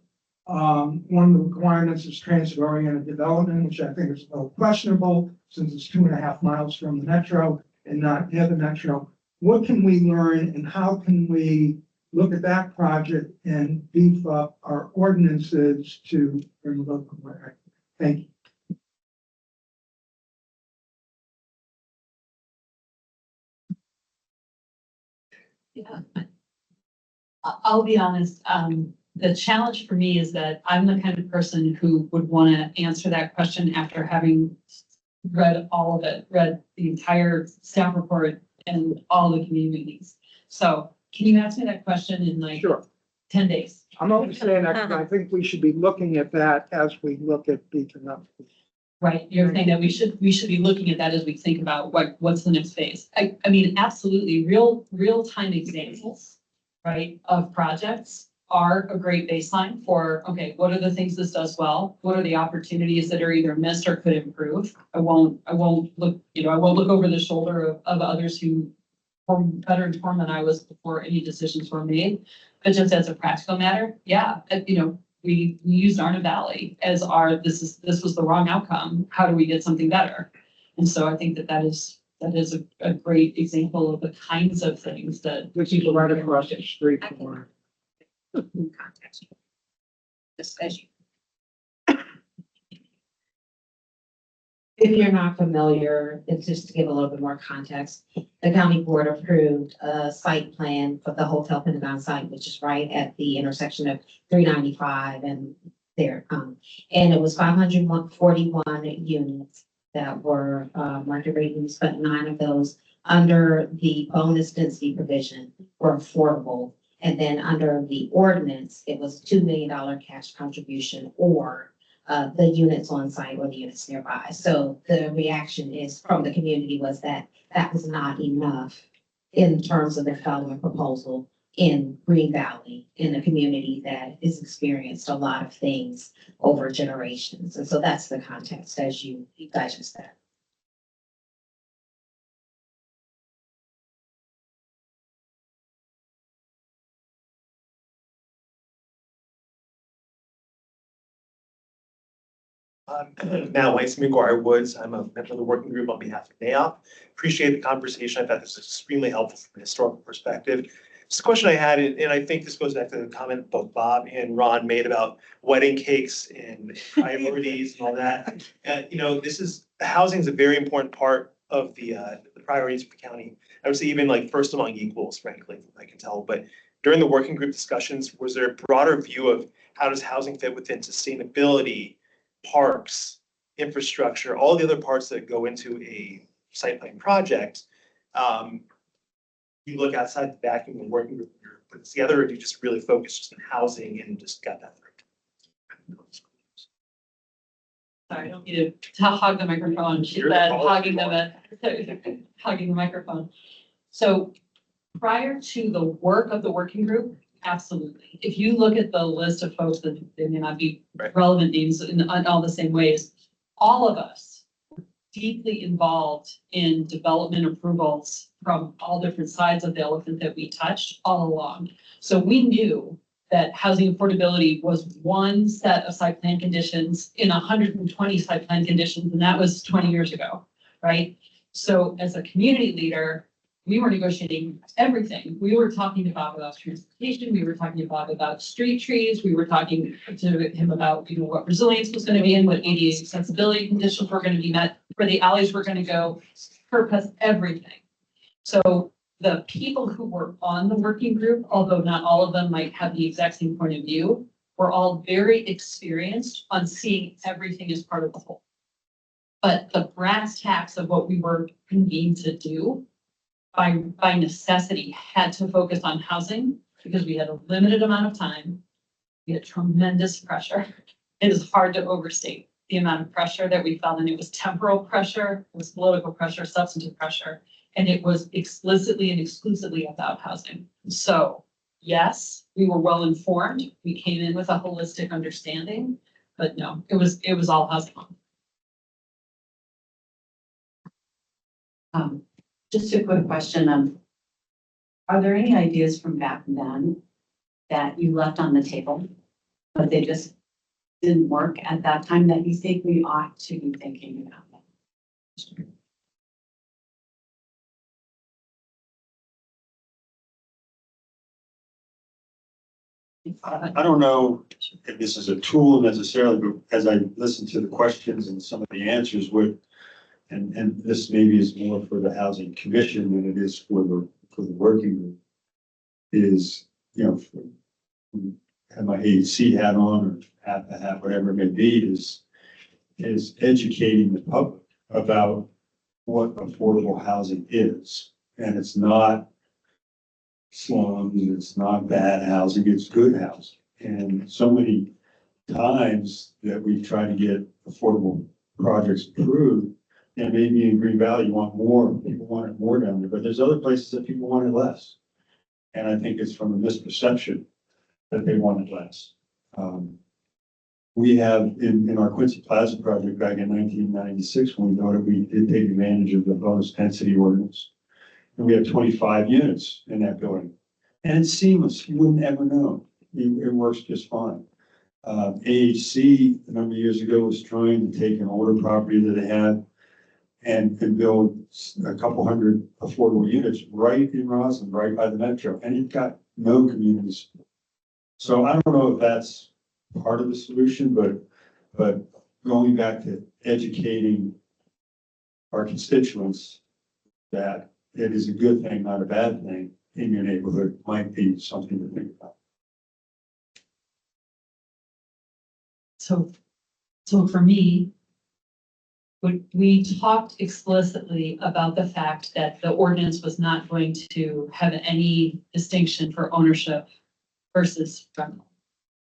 One of the requirements is transit-oriented development, which I think is a little questionable since it's 2.5 miles from the metro and not near the metro. What can we learn, and how can we look at that project and beef up our ordinances to bring local work? Thank you. Yeah, I'll be honest. The challenge for me is that I'm the kind of person who would want to answer that question after having read all of it, read the entire staff report and all the community meetings. So can you ask me that question in like Sure. 10 days? I'm only saying that because I think we should be looking at that as we look at beefing up. Right, you're saying that we should be looking at that as we think about what's the next phase. I mean, absolutely, real time examples, right, of projects are a great baseline for, okay, what are the things this does well? What are the opportunities that are either missed or could improve? I won't look, I won't look over the shoulder of others who were better informed than I was before any decisions were made. But just as a practical matter, yeah, we used Arna Valley as this was the wrong outcome. How do we get something better? And so I think that is a great example of the kinds of things that. Which you can right across the street from. Context. Just as you. If you're not familiar, it's just to give a little bit more context. The county board approved a site plan for the Hotel Pentagon site, which is right at the intersection of 395 and there. And it was 541 units that were market ratings, but 9 of those under the bonus density provision were affordable. And then under the ordinance, it was $2 million cash contribution or the units on site or the units nearby. So the reaction is from the community was that was not enough in terms of the development proposal in Green Valley, in a community that has experienced a lot of things over generations. And so that's the context as you guys just said. Matt Weiss, McGuire Woods. I'm a member of the working group on behalf of NAOP. Appreciate the conversation. I thought this was extremely helpful from a historical perspective. Just a question I had, and I think this goes back to the comment both Bob and Ron made about wedding cakes and priorities and all that. Housing is a very important part of the priorities for the county. I would say even like first among equals, frankly, from what I can tell. But during the working group discussions, was there a broader view of how does housing fit within sustainability, parks, infrastructure, all the other parts that go into a site plan project? You look outside the vacuum and working group, you're put together, or do you just really focus just on housing and just got that through? Sorry, I don't need to hog the microphone. She said hogging the microphone. So prior to the work of the working group, absolutely. If you look at the list of folks that they may not be relevant names in all the same ways, all of us were deeply involved in development approvals from all different sides of the elephant that we touched all along. So we knew that housing affordability was one set of site plan conditions in 120 site plan conditions, and that was 20 years ago, right? So as a community leader, we were negotiating everything. We were talking to Bob about transportation. We were talking to Bob about street trees. We were talking to him about, what resilience was going to be and what ADA accessibility conditions were going to be met, where the alleys were going to go, purpose, everything. So the people who were on the working group, although not all of them might have the exact same point of view, were all very experienced on seeing everything as part of the whole. But the brass tacks of what we were convened to do by necessity had to focus on housing because we had a limited amount of time. We had tremendous pressure. It is hard to overstate the amount of pressure that we felt, and it was temporal pressure, it was political pressure, substantive pressure, and it was explicitly and exclusively about housing. So yes, we were well informed. We came in with a holistic understanding, but no, it was all housing. Just a quick question. Are there any ideas from back then that you left on the table, but they just didn't work at that time that you think we ought to be thinking about? I don't know if this is a tool necessarily, but as I listen to the questions and some of the answers and this maybe is more for the housing commission than it is for the working group, is, have my AEC hat on or have whatever it may be, is educating the public about what affordable housing is. And it's not slums, it's not bad housing, it's good housing. And so many times that we try to get affordable projects approved, and maybe in Green Valley, you want more, people want it more down there, but there's other places that people want it less. And I think it's from a misperception that they wanted less. We have in our Quincy Plaza project back in 1996, when we noted we did take advantage of the bonus density ordinance. And we have 25 units in that building. And it's seamless. You wouldn't ever know. It works just fine. AHC, a number of years ago, was trying to take an older property that they had and build a couple hundred affordable units right in Roslyn, right by the metro, and it got no community support. So I don't know if that's part of the solution, but going back to educating our constituents that it is a good thing, not a bad thing in your neighborhood might be something to think about. So for me, we talked explicitly about the fact that the ordinance was not going to have any distinction for ownership versus rental.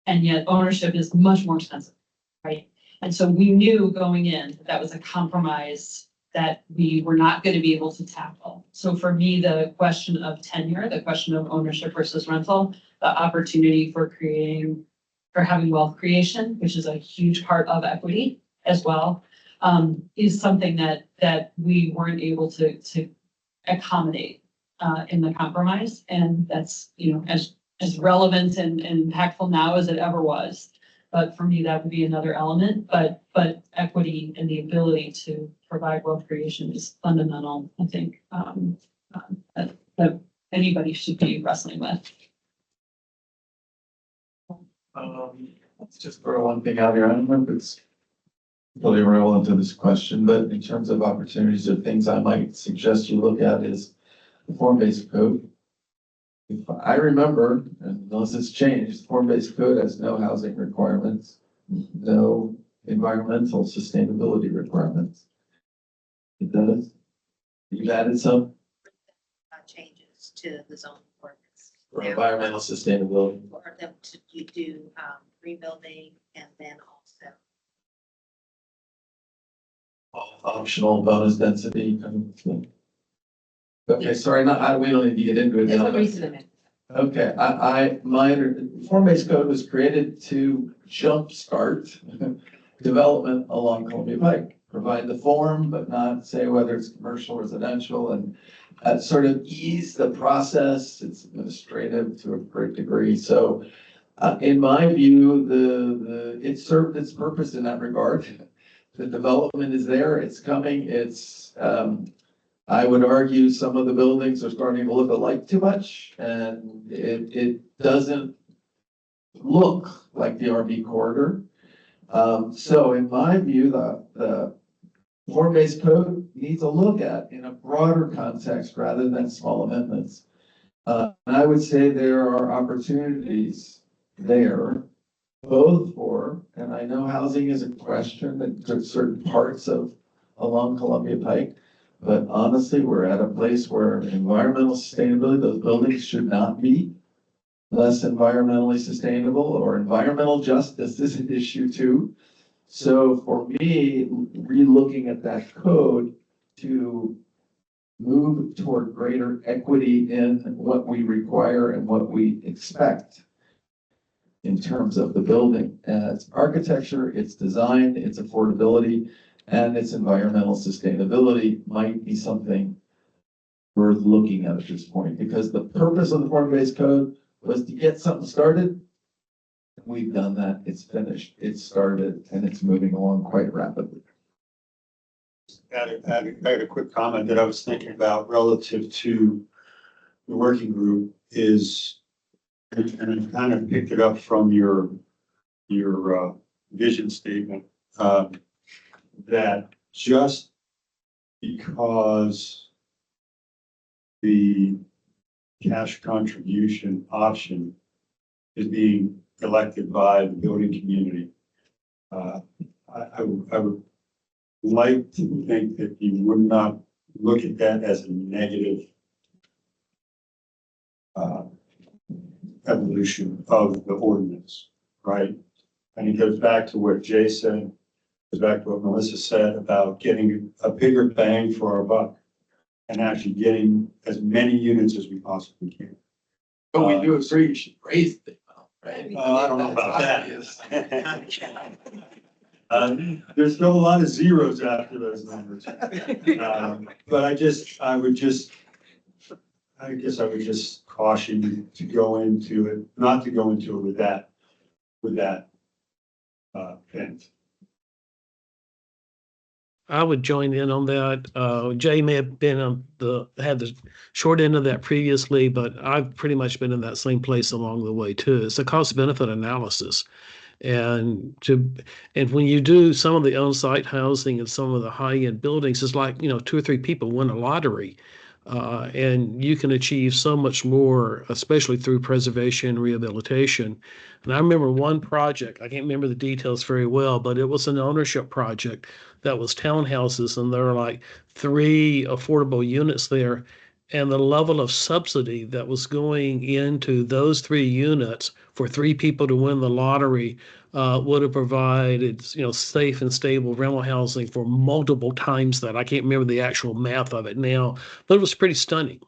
And yet ownership is much more expensive, right? And so we knew going in that that was a compromise that we were not going to be able to tackle. So for me, the question of tenure, the question of ownership versus rental, the opportunity for having wealth creation, which is a huge part of equity as well, is something that we weren't able to accommodate in the compromise. And that's, as relevant and impactful now as it ever was. But for me, that would be another element, but equity and the ability to provide wealth creation is fundamental, I think, that anybody should be wrestling with. Let's just throw one thing out here. I don't know if it's really relevant to this question, but in terms of opportunities or things I might suggest you look at is the form-based code. If I remember, and unless it's changed, the form-based code has no housing requirements, no environmental sustainability requirements. It does. You've added some Changes to the zoning ordinance. for Now, environmental sustainability. for them to do rebuilding and then also Optional bonus density kind of thing. Okay, sorry, we don't need to get into it It's now. a recent amendment. Okay, my form-based code was created to jumpstart development along Columbia Pike. Provide the form, but not say whether it's commercial, residential, and sort of ease the process. It's administrative to a great degree. So in my view, it served its purpose in that regard. The development is there, it's coming, I would argue some of the buildings are starting to look alike too much, and it doesn't look like the RV corridor. So in my view, the form-based code needs a look at in a broader context rather than small amendments. And I would say there are opportunities there, both for, and I know housing is a question in certain parts along Columbia Pike, but honestly, we're at a place where environmental sustainability, those buildings should not be less environmentally sustainable, or environmental justice is an issue too. So for me, re-looking at that code to move toward greater equity in what we require and what we expect in terms of the building, its architecture, its design, its affordability, and its environmental sustainability might be something worth looking at this point, because the purpose of the form-based code was to get something started. We've done that, it's finished, it's started, and it's moving along quite rapidly. I had a quick comment that I was thinking about relative to the working group is, and I kind of picked it up from your vision statement, that just because the cash contribution option is being elected by the building community, I would like to think that you would not look at that as a negative evolution of the ordinance, right? And it goes back to what Jay said, goes back to what Melissa said about getting a bigger bang for our buck and actually getting as many units as we possibly can. But we do agree you should raise the amount, right? I don't know about That's that. obvious. There's still a lot of zeros after those numbers. But I guess I would just caution you to go into it, not to go into it with that bent. I would join in on that. Jay may have been had the short end of that previously, but I've pretty much been in that same place along the way too. It's a cost benefit analysis. And when you do some of the on-site housing and some of the high-end buildings, it's like, 2 or 3 people win a lottery. And you can achieve so much more, especially through preservation and rehabilitation. And I remember one project, I can't remember the details very well, but it was an ownership project that was townhouses, and there were like 3 affordable units there. And the level of subsidy that was going into those 3 units for 3 people to win the lottery would have provided, safe and stable rental housing for multiple times that. I can't remember the actual math of it now, but it was pretty stunning.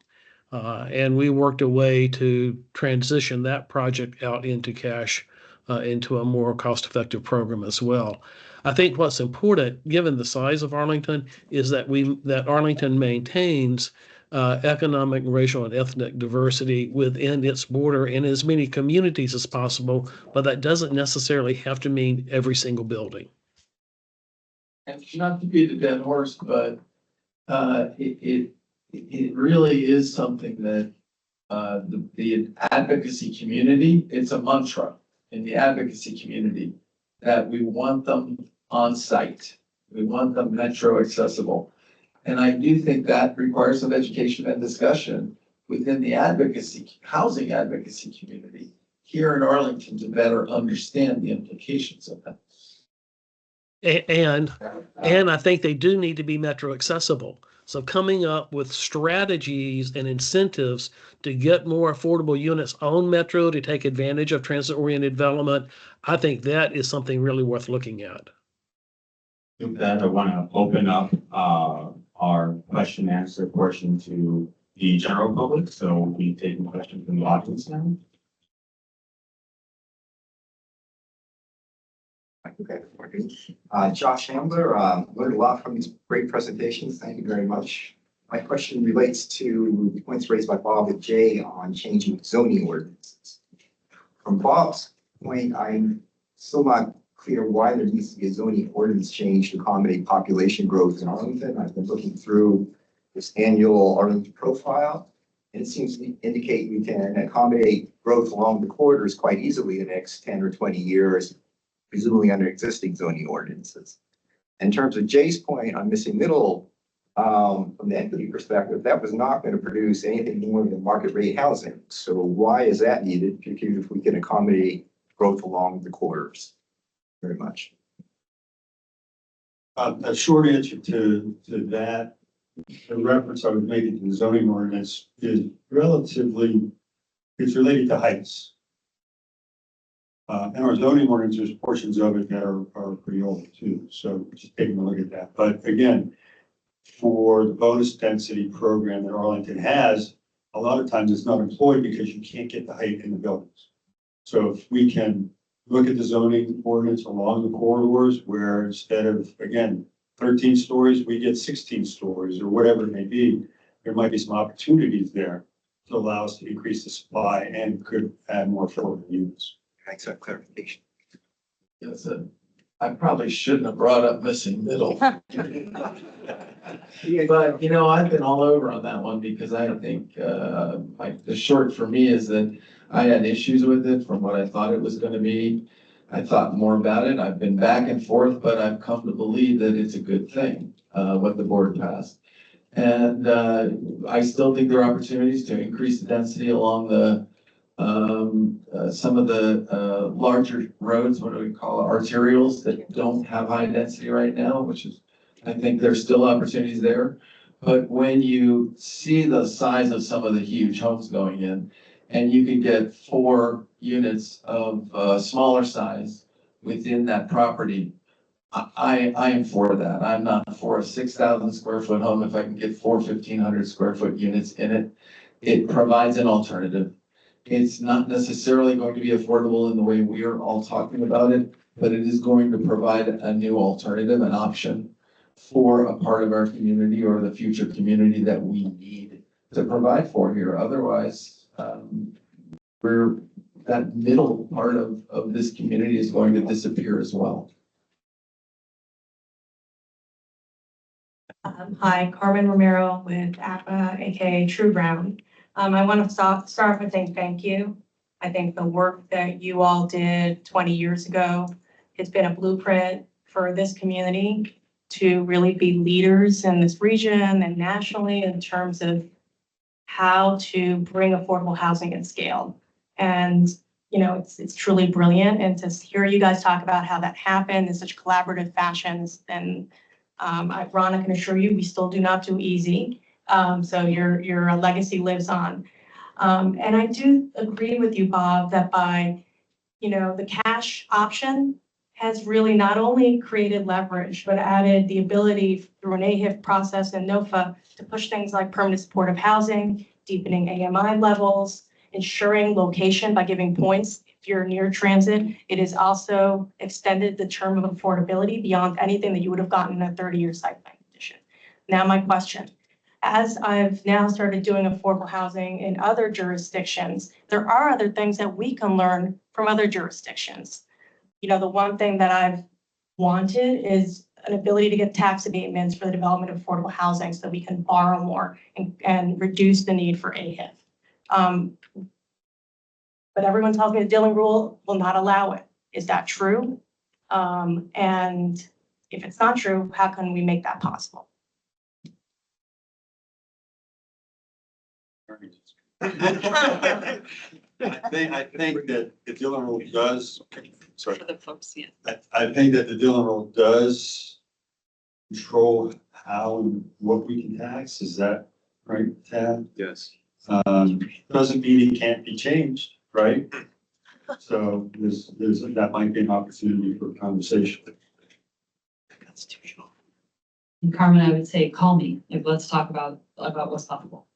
And we worked a way to transition that project out into cash, into a more cost-effective program as well. I think what's important, given the size of Arlington, is that Arlington maintains economic, racial, and ethnic diversity within its border in as many communities as possible, but that doesn't necessarily have to mean every single building. And not to beat a dead horse, but it really is something that the advocacy community, it's a mantra in the advocacy community that we want them on site. We want them metro accessible. And I do think that requires some education and discussion within the housing advocacy community here in Arlington to better understand the implications of that. And I think they do need to be metro accessible. So coming up with strategies and incentives to get more affordable units on metro to take advantage of transit-oriented development, I think that is something really worth looking at. With that, I want to open up our question and answer portion to the general public. So we'll be taking questions from the audience now. Okay, Josh Ambler, learned a lot from these great presentations. Thank you very much. My question relates to the points raised by Bob and Jay on changing zoning ordinances. From Bob's point, I'm still not clear why there needs to be a zoning ordinance change to accommodate population growth in Arlington. I've been looking through this annual Arlington profile, and it seems to indicate we can accommodate growth along the corridors quite easily in the next 10 or 20 years, presumably under existing zoning ordinances. In terms of Jay's point on missing middle, from the equity perspective, that was not going to produce anything more than market rate housing. So why is that needed, particularly if we can accommodate growth along the corridors? Very much. A short answer to that, the reference I was making to the zoning ordinance is it's related to heights. And our zoning ordinance, there's portions of it that are pretty old too. So just taking a look at that. But again, for the bonus density program that Arlington has, a lot of times it's not employed because you can't get the height in the buildings. So if we can look at the zoning ordinance along the corridors where instead of, again, 13 stories, we get 16 stories or whatever it may be, there might be some opportunities there to allow us to increase the supply and could add more affordable units. Thanks for that clarification. Yes, I probably shouldn't have brought up missing middle. But, I've been all over on that one because I think, the short for me is that I had issues with it from what I thought it was going to be. I thought more about it. I've been back and forth, but I've come to believe that it's a good thing, what the board passed. And I still think there are opportunities to increase the density along the some of the larger roads, what do we call it, arterials that don't have high density right now, which is, I think there's still opportunities there. But when you see the size of some of the huge homes going in, and you can get 4 units of smaller size within that property, I am for that. I'm not for a 6,000 square foot home if I can get 4 1,500 square foot units in it. It provides an alternative. It's not necessarily going to be affordable in the way we are all talking about it, but it is going to provide a new alternative, an option for a part of our community or the future community that we need to provide for here. Otherwise, that middle part of this community is going to disappear as well. Hi, Carmen Romero with APA, aka True Brown. I want to start off with saying thank you. I think the work that you all did 20 years ago, it's been a blueprint for this community to really be leaders in this region and nationally in terms of how to bring affordable housing at scale. And, you know, it's truly brilliant. And to hear you guys talk about how that happened in such collaborative fashions, and Ron, I can assure you, we still do not do easy. So your legacy lives on. And I do agree with you, Bob, that by, you know, the cash option has really not only created leverage, but added the ability through an AHIF process and NOFA to push things like permanent supportive housing, deepening AMI levels, ensuring location by giving points if you're near transit. It has also extended the term of affordability beyond anything that you would have gotten in a 30-year site plan condition. Now my question, as I've now started doing affordable housing in other jurisdictions, there are other things that we can learn from other jurisdictions. You know, the one thing that I've wanted is an ability to get tax abatements for the development of affordable housing so that we can borrow more and reduce the need for AHIF. But everyone tells me the Dillon rule will not allow it. Is that true? And if it's not true, how can we make that possible? I think that the Dillon rule does, sorry. For the folks, yeah. I think that the Dillon rule does control how and what we can tax. Is that right, Tad? Yes. Doesn't mean it can't be changed, right? So there's, that might be an opportunity for conversation. And Carmen, I would say, call me. Like, let's talk about what's possible.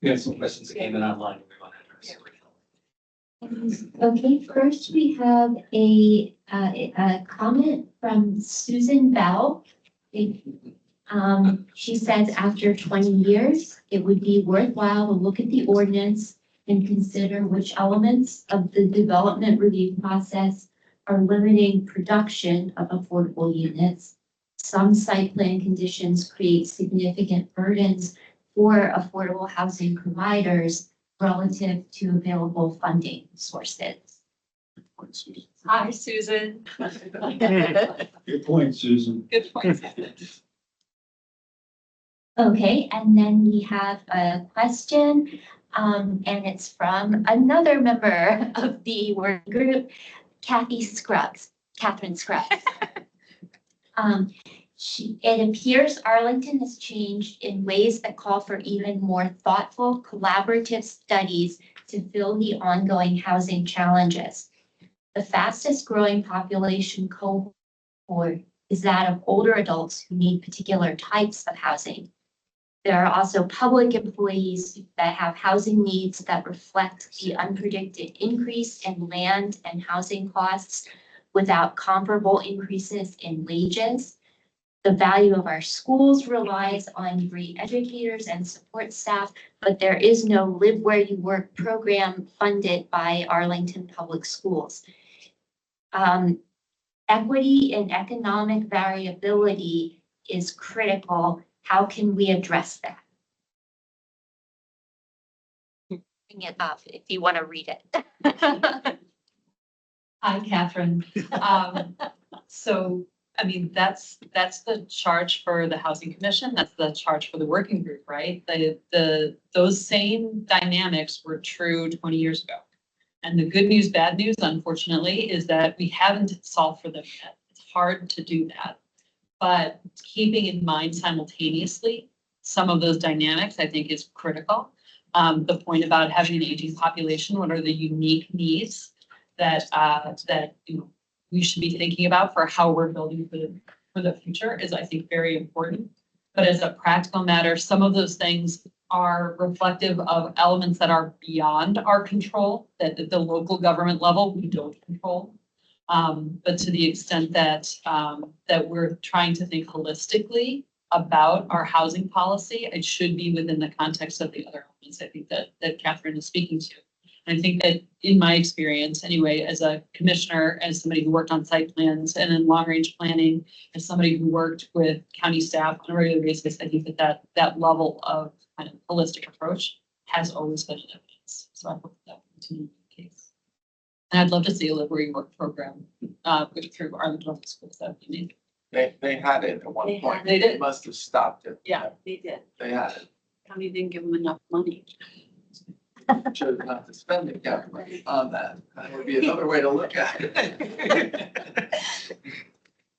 We have some questions that came in online we want to address. Okay, first we have a comment from Susan Bell. She says, after 20 years, it would be worthwhile to look at the ordinance and consider which elements of the development review process are limiting production of affordable units. Some site plan conditions create significant burdens for affordable housing providers relative to available funding sources. Hi, Susan. Good point, Susan. Good point. Okay, and then we have a question, and it's from another member of the work group, Catherine Scruggs. It appears Arlington has changed in ways that call for even more thoughtful, collaborative studies to fill the ongoing housing challenges. The fastest growing population cohort is that of older adults who need particular types of housing. There are also public employees that have housing needs that reflect the unpredicted increase in land and housing costs without comparable increases in wages. The value of our schools relies on great educators and support staff, but there is no Live Where You Work program funded by Arlington Public Schools. Equity and economic variability is critical. How can we address that? Bring it up if you want to read it. Hi, Catherine. So, I mean, that's the charge for the Housing Commission. That's the charge for the working group, right? Those same dynamics were true 20 years ago. And the good news, bad news, unfortunately, is that we haven't solved for them yet. It's hard to do that. But keeping in mind simultaneously some of those dynamics, I think, is critical. The point about having an aging population, what are the unique needs that you know, we should be thinking about for how we're building for the future is, I think, very important. But as a practical matter, some of those things are reflective of elements that are beyond our control, that at the local government level, we don't control. But to the extent that, that we're trying to think holistically about our housing policy, it should be within the context of the other elements I think that Catherine is speaking to. And I think that in my experience, anyway, as a commissioner, as somebody who worked on site plans and in long-range planning, as somebody who worked with county staff on a regular basis, I think that level of kind of holistic approach has always been in evidence. So I hope that will continue to be the case. And I'd love to see a library work program through Arlington schools. That would be amazing. They had it at one They point. They did. Must have stopped it. Yeah. They did. They had it. County didn't give them enough money. Chose not to spend the capital on that. That would be another way to look at it.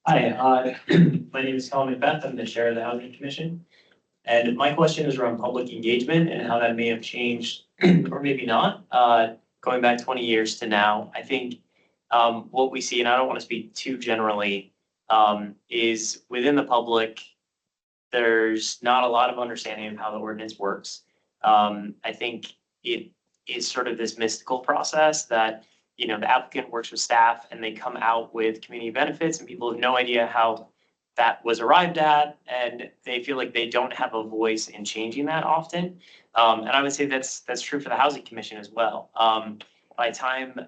Hi, my name is Colin McBeth. I'm the chair of the Housing Commission. And my question is around public engagement and how that may have changed or maybe not, going back 20 years to now. I think what we see, and I don't want to speak too generally, is within the public, there's not a lot of understanding of how the ordinance works. I think it is sort of this mystical process that, you know, the applicant works with staff and they come out with community benefits and people have no idea how that was arrived at, and they feel like they don't have a voice in changing that often. And I would say that's true for the Housing Commission as well. By the time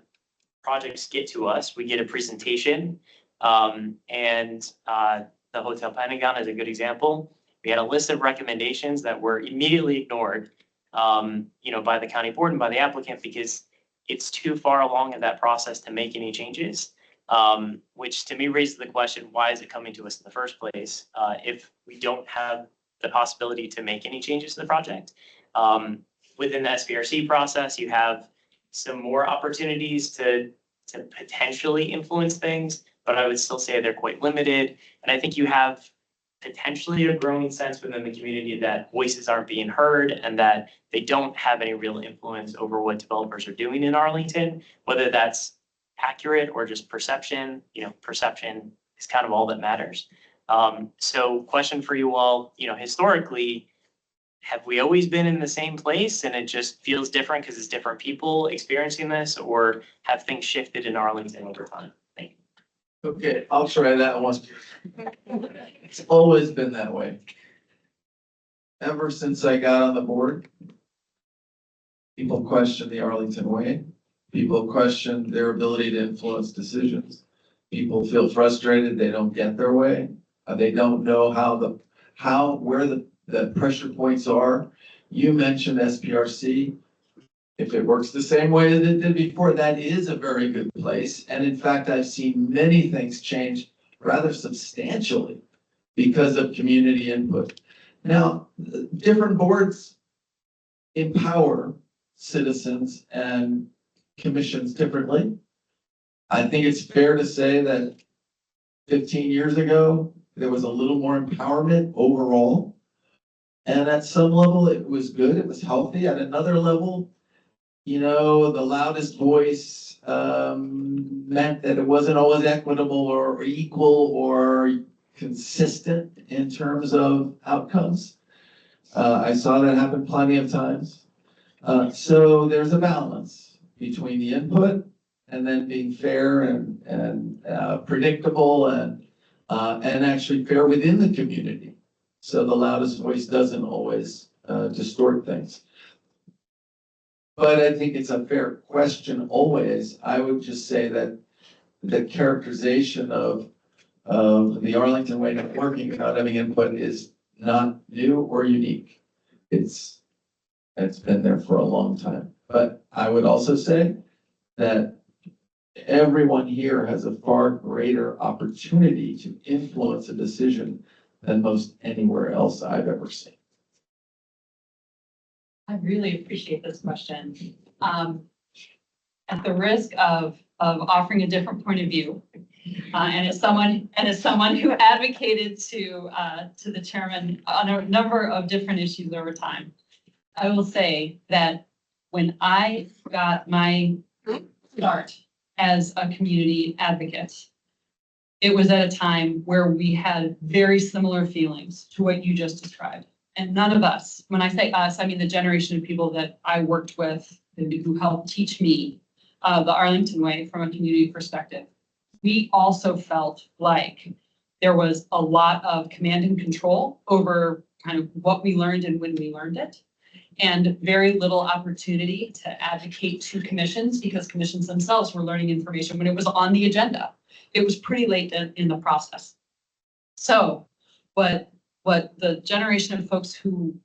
projects get to us, we get a presentation, and the Hotel Pentagon is a good example. We had a list of recommendations that were immediately ignored, you know, by the county board and by the applicant because it's too far along in that process to make any changes. Which to me raises the question, why is it coming to us in the first place if we don't have the possibility to make any changes to the project? Within the SBRC process, you have some more opportunities to potentially influence things, but I would still say they're quite limited. And I think you have potentially a growing sense within the community that voices aren't being heard and that they don't have any real influence over what developers are doing in Arlington, whether that's accurate or just perception. You know, perception is kind of all that matters. So question for you all, you know, historically, have we always been in the same place and it just feels different because it's different people experiencing this, or have things shifted in Arlington over time? Thank you. Okay, I'll try that one. It's always been that way. Ever since I got on the board, people question the Arlington way. People question their ability to influence decisions. People feel frustrated, they don't get their way. They don't know where the pressure points are. You mentioned SPRC. If it works the same way as it did before, that is a very good place. And in fact, I've seen many things change rather substantially because of community input. Now, different boards empower citizens and commissions differently. I think it's fair to say that 15 years ago, there was a little more empowerment overall. And at some level, it was good, it was healthy. At another level, you know, the loudest voice meant that it wasn't always equitable or equal or consistent in terms of outcomes. I saw that happen plenty of times. So there's a balance between the input and then being fair and predictable and actually fair within the community. So the loudest voice doesn't always distort things. But I think it's a fair question always. I would just say that the characterization of the Arlington way of working without having input is not new or unique. It's been there for a long time. But I would also say that everyone here has a far greater opportunity to influence a decision than most anywhere else I've ever seen. I really appreciate this question. At the risk of offering a different point of view, and as someone who advocated to the chairman on a number of different issues over time, I will say that when I got my start as a community advocate, it was at a time where we had very similar feelings to what you just described. And none of us, when I say us, I mean the generation of people that I worked with who helped teach me the Arlington way from a community perspective. We also felt like there was a lot of command and control over kind of what we learned and when we learned it. And very little opportunity to advocate to commissions because commissions themselves were learning information when it was on the agenda. It was pretty late in the process. So what the generation of folks who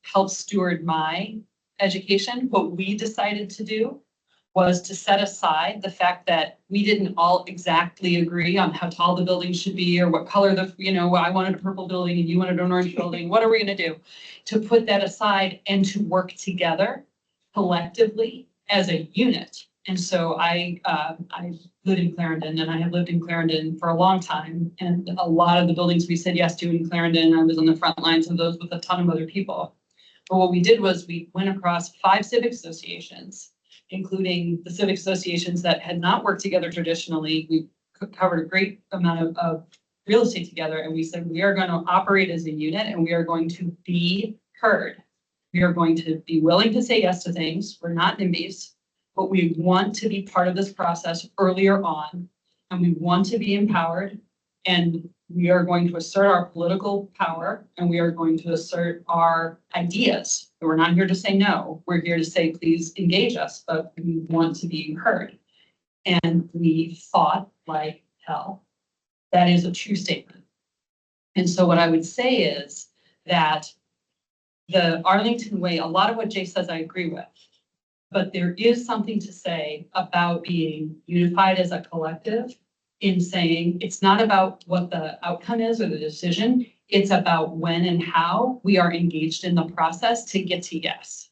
helped steward my education, what we decided to do was to set aside the fact that we didn't all exactly agree on how tall the building should be or what color I wanted a purple building and you wanted an orange building. What are we going to do? To put that aside and to work together collectively as a unit. And so I live in Clarendon and I have lived in Clarendon for a long time. And a lot of the buildings we said yes to in Clarendon, I was on the front lines of those with a ton of other people. But what we did was we went across 5 civic associations, including the civic associations that had not worked together traditionally. We covered a great amount of real estate together. And we said, we are going to operate as a unit and we are going to be heard. We are going to be willing to say yes to things. We're not NIMBYs, but we want to be part of this process earlier on. And we want to be empowered. And we are going to assert our political power and we are going to assert our ideas. We're not here to say no. We're here to say, please engage us, but we want to be heard. And we fought like hell. That is a true statement. And so what I would say is that the Arlington way, a lot of what Jay says I agree with, but there is something to say about being unified as a collective in saying it's not about what the outcome is or the decision, it's about when and how we are engaged in the process to get to yes.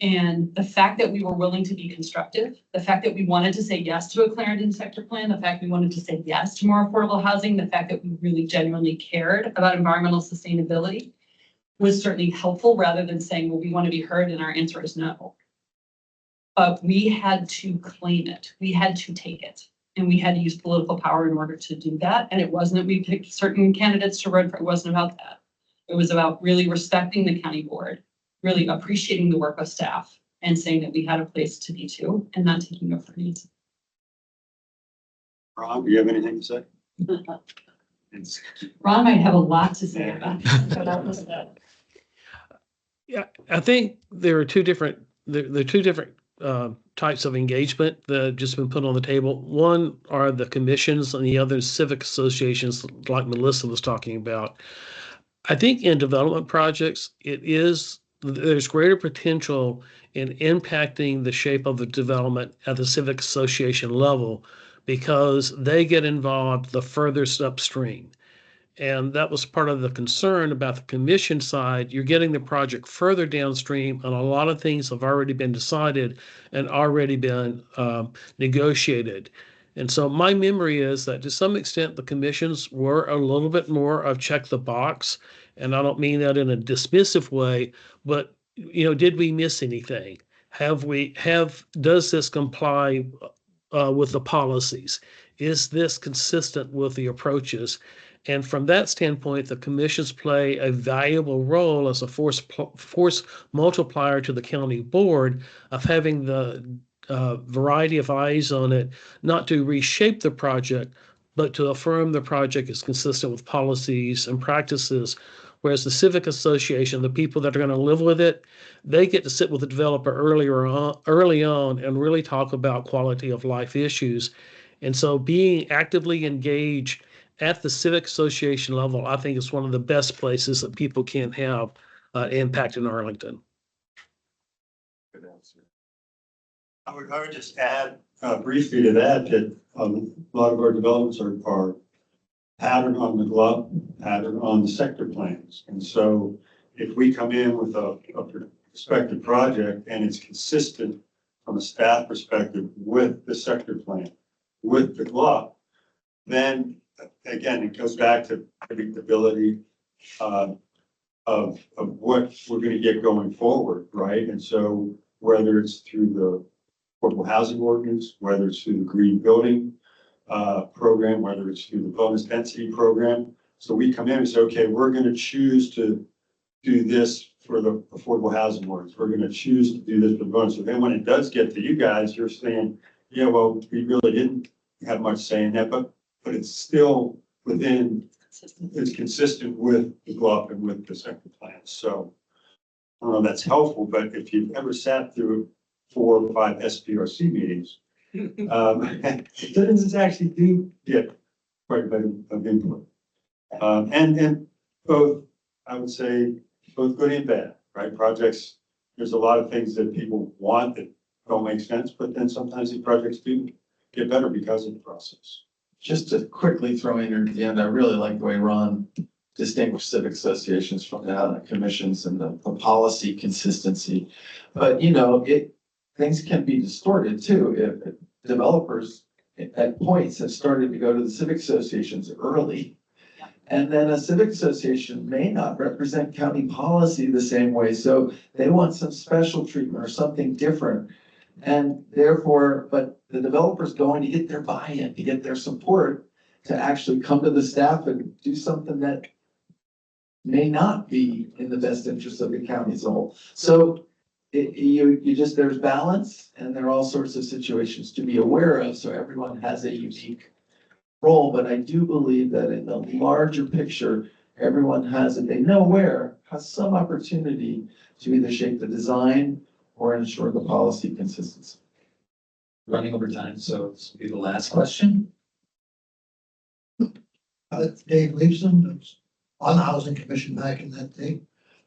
And the fact that we were willing to be constructive, the fact that we wanted to say yes to a Clarendon sector plan, the fact we wanted to say yes to more affordable housing, the fact that we really genuinely cared about environmental sustainability was certainly helpful rather than saying, well, we want to be heard and our answer is no. But we had to claim it. We had to take it. And we had to use political power in order to do that. And it wasn't that we picked certain candidates to run for, it wasn't about that. It was about really respecting the county board, really appreciating the work of staff and saying that we had a place to be too and not taking up for needs. Ron, do you have anything to say? Ron might have a lot to say about that. Yeah, I think there are two different types of engagement that have just been put on the table. One are the commissions and the other civic associations like Melissa was talking about. I think in development projects, there's greater potential in impacting the shape of the development at the civic association level because they get involved the furthest upstream. And that was part of the concern about the commission side. You're getting the project further downstream, and a lot of things have already been decided and already been negotiated. And so my memory is that to some extent, the commissions were a little bit more of check the box. And I don't mean that in a dismissive way, but did we miss anything? Does this comply with the policies? Is this consistent with the approaches? And from that standpoint, the commissions play a valuable role as a force multiplier to the county board of having the variety of eyes on it, not to reshape the project, but to affirm the project is consistent with policies and practices. Whereas the civic association, the people that are going to live with it, they get to sit with the developer early on and really talk about quality of life issues. And so being actively engaged at the civic association level, I think is one of the best places that people can have impact in Arlington. I would just add briefly to that a lot of our developments are patterned on the glove, patterned on the sector plans. And so if we come in with a prospective project and it's consistent from a staff perspective with the sector plan, with the glove, then again, it goes back to predictability of what we're going to get going forward, right? And so whether it's through the affordable housing ordinance, whether it's through the green building program, whether it's through the bonus density program. So we come in and say, okay, we're going to choose to do this for the affordable housing ordinance. We're gonna choose to do this for bonus. So then when it does get to you guys, you're saying, yeah, well, we really didn't have much say in that, but it's still within, it's consistent with the GLUP and with the second plan. So I don't know if that's helpful, but if you've ever sat through 4 or 5 SPRC meetings, citizens actually do get quite a bit of input. And both, I would say, both good and bad, right? Projects, there's a lot of things that people want that don't make sense, but then sometimes these projects do get better because of the process. Just to quickly throw in here at the end, I really like the way Ron distinguished civic associations from the commissions and the policy consistency. But, you know, things can be distorted too. If developers at points have started to go to the civic associations early. And then a civic association may not represent county policy the same way. So they want some special treatment or something different. And therefore, but the developer's going to get their buy-in, to get their support, to actually come to the staff and do something that may not be in the best interest of the county as a whole. So you just, there's balance, and there are all sorts of situations to be aware of, so everyone has a unique role. But I do believe that in the larger picture, everyone has, if they know where, has some opportunity to either shape the design or ensure the policy consistency. Running over time, so this will be the last question. Dave Leibson, I was on the Housing Commission back in that day.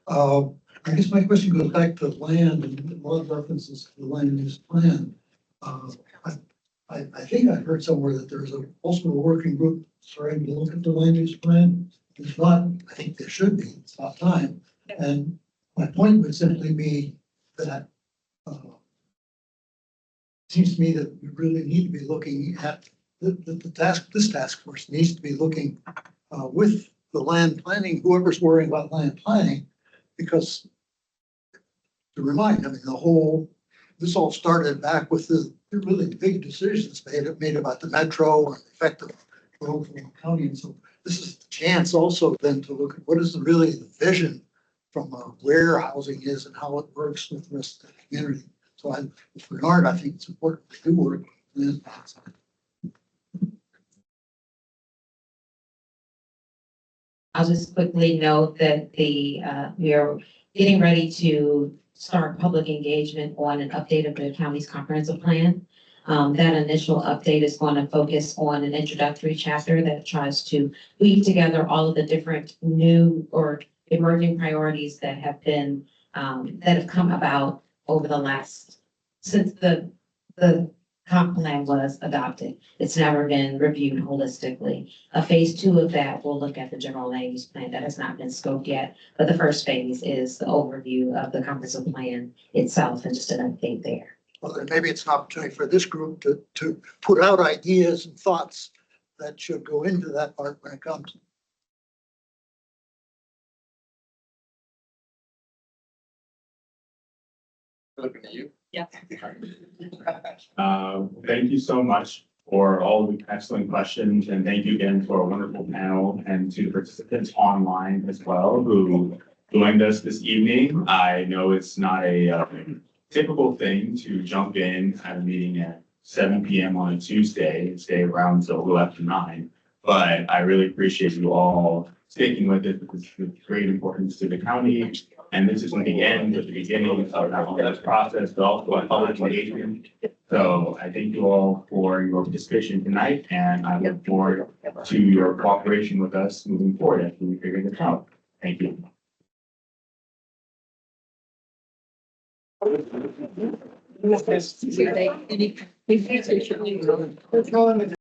I guess my question goes back to land and a lot of references to the land use plan. I think I heard somewhere that there's also a working group starting to look at the land use plan. If not, I think there should be. It's about time. And my point would simply be that seems to me that we really need to be looking at this task force needs to be looking with the land planning, whoever's worrying about land planning, because to remind, I mean, this all started back with the really big decisions made about the metro and the effect of growth in the county. And so this is the chance also then to look at what is really the vision from where housing is and how it works with the rest of the community. So with regard, I think it's important to do work. I'll just quickly note that we are getting ready to start public engagement on an update of the county's comprehensive plan. That initial update is going to focus on an introductory chapter that tries to weave together all of the different new or emerging priorities that have been that have come about over the last, since the comp plan was adopted. It's never been reviewed holistically. Phase 2 of that will look at the general land use plan that has not been scoped yet, but the first phase is the overview of the comprehensive plan itself and just an update there. Well, then maybe it's an opportunity for this group to put out ideas and thoughts that should go into that part when it comes. Looking at you. Yeah. Thank you so much for all the excellent questions, and thank you again to our wonderful panel and to the participants online as well who joined us this evening. I know it's not a typical thing to jump in at a meeting at 7 p.m. on a Tuesday and stay around until a little after 9, but I really appreciate you all sticking with it because it's of great importance to the county. And this is the end of the beginning of not only this process, but also a public engagement. So I thank you all for your participation tonight, and I look forward to your cooperation with us moving forward as we figure this out. Thank you.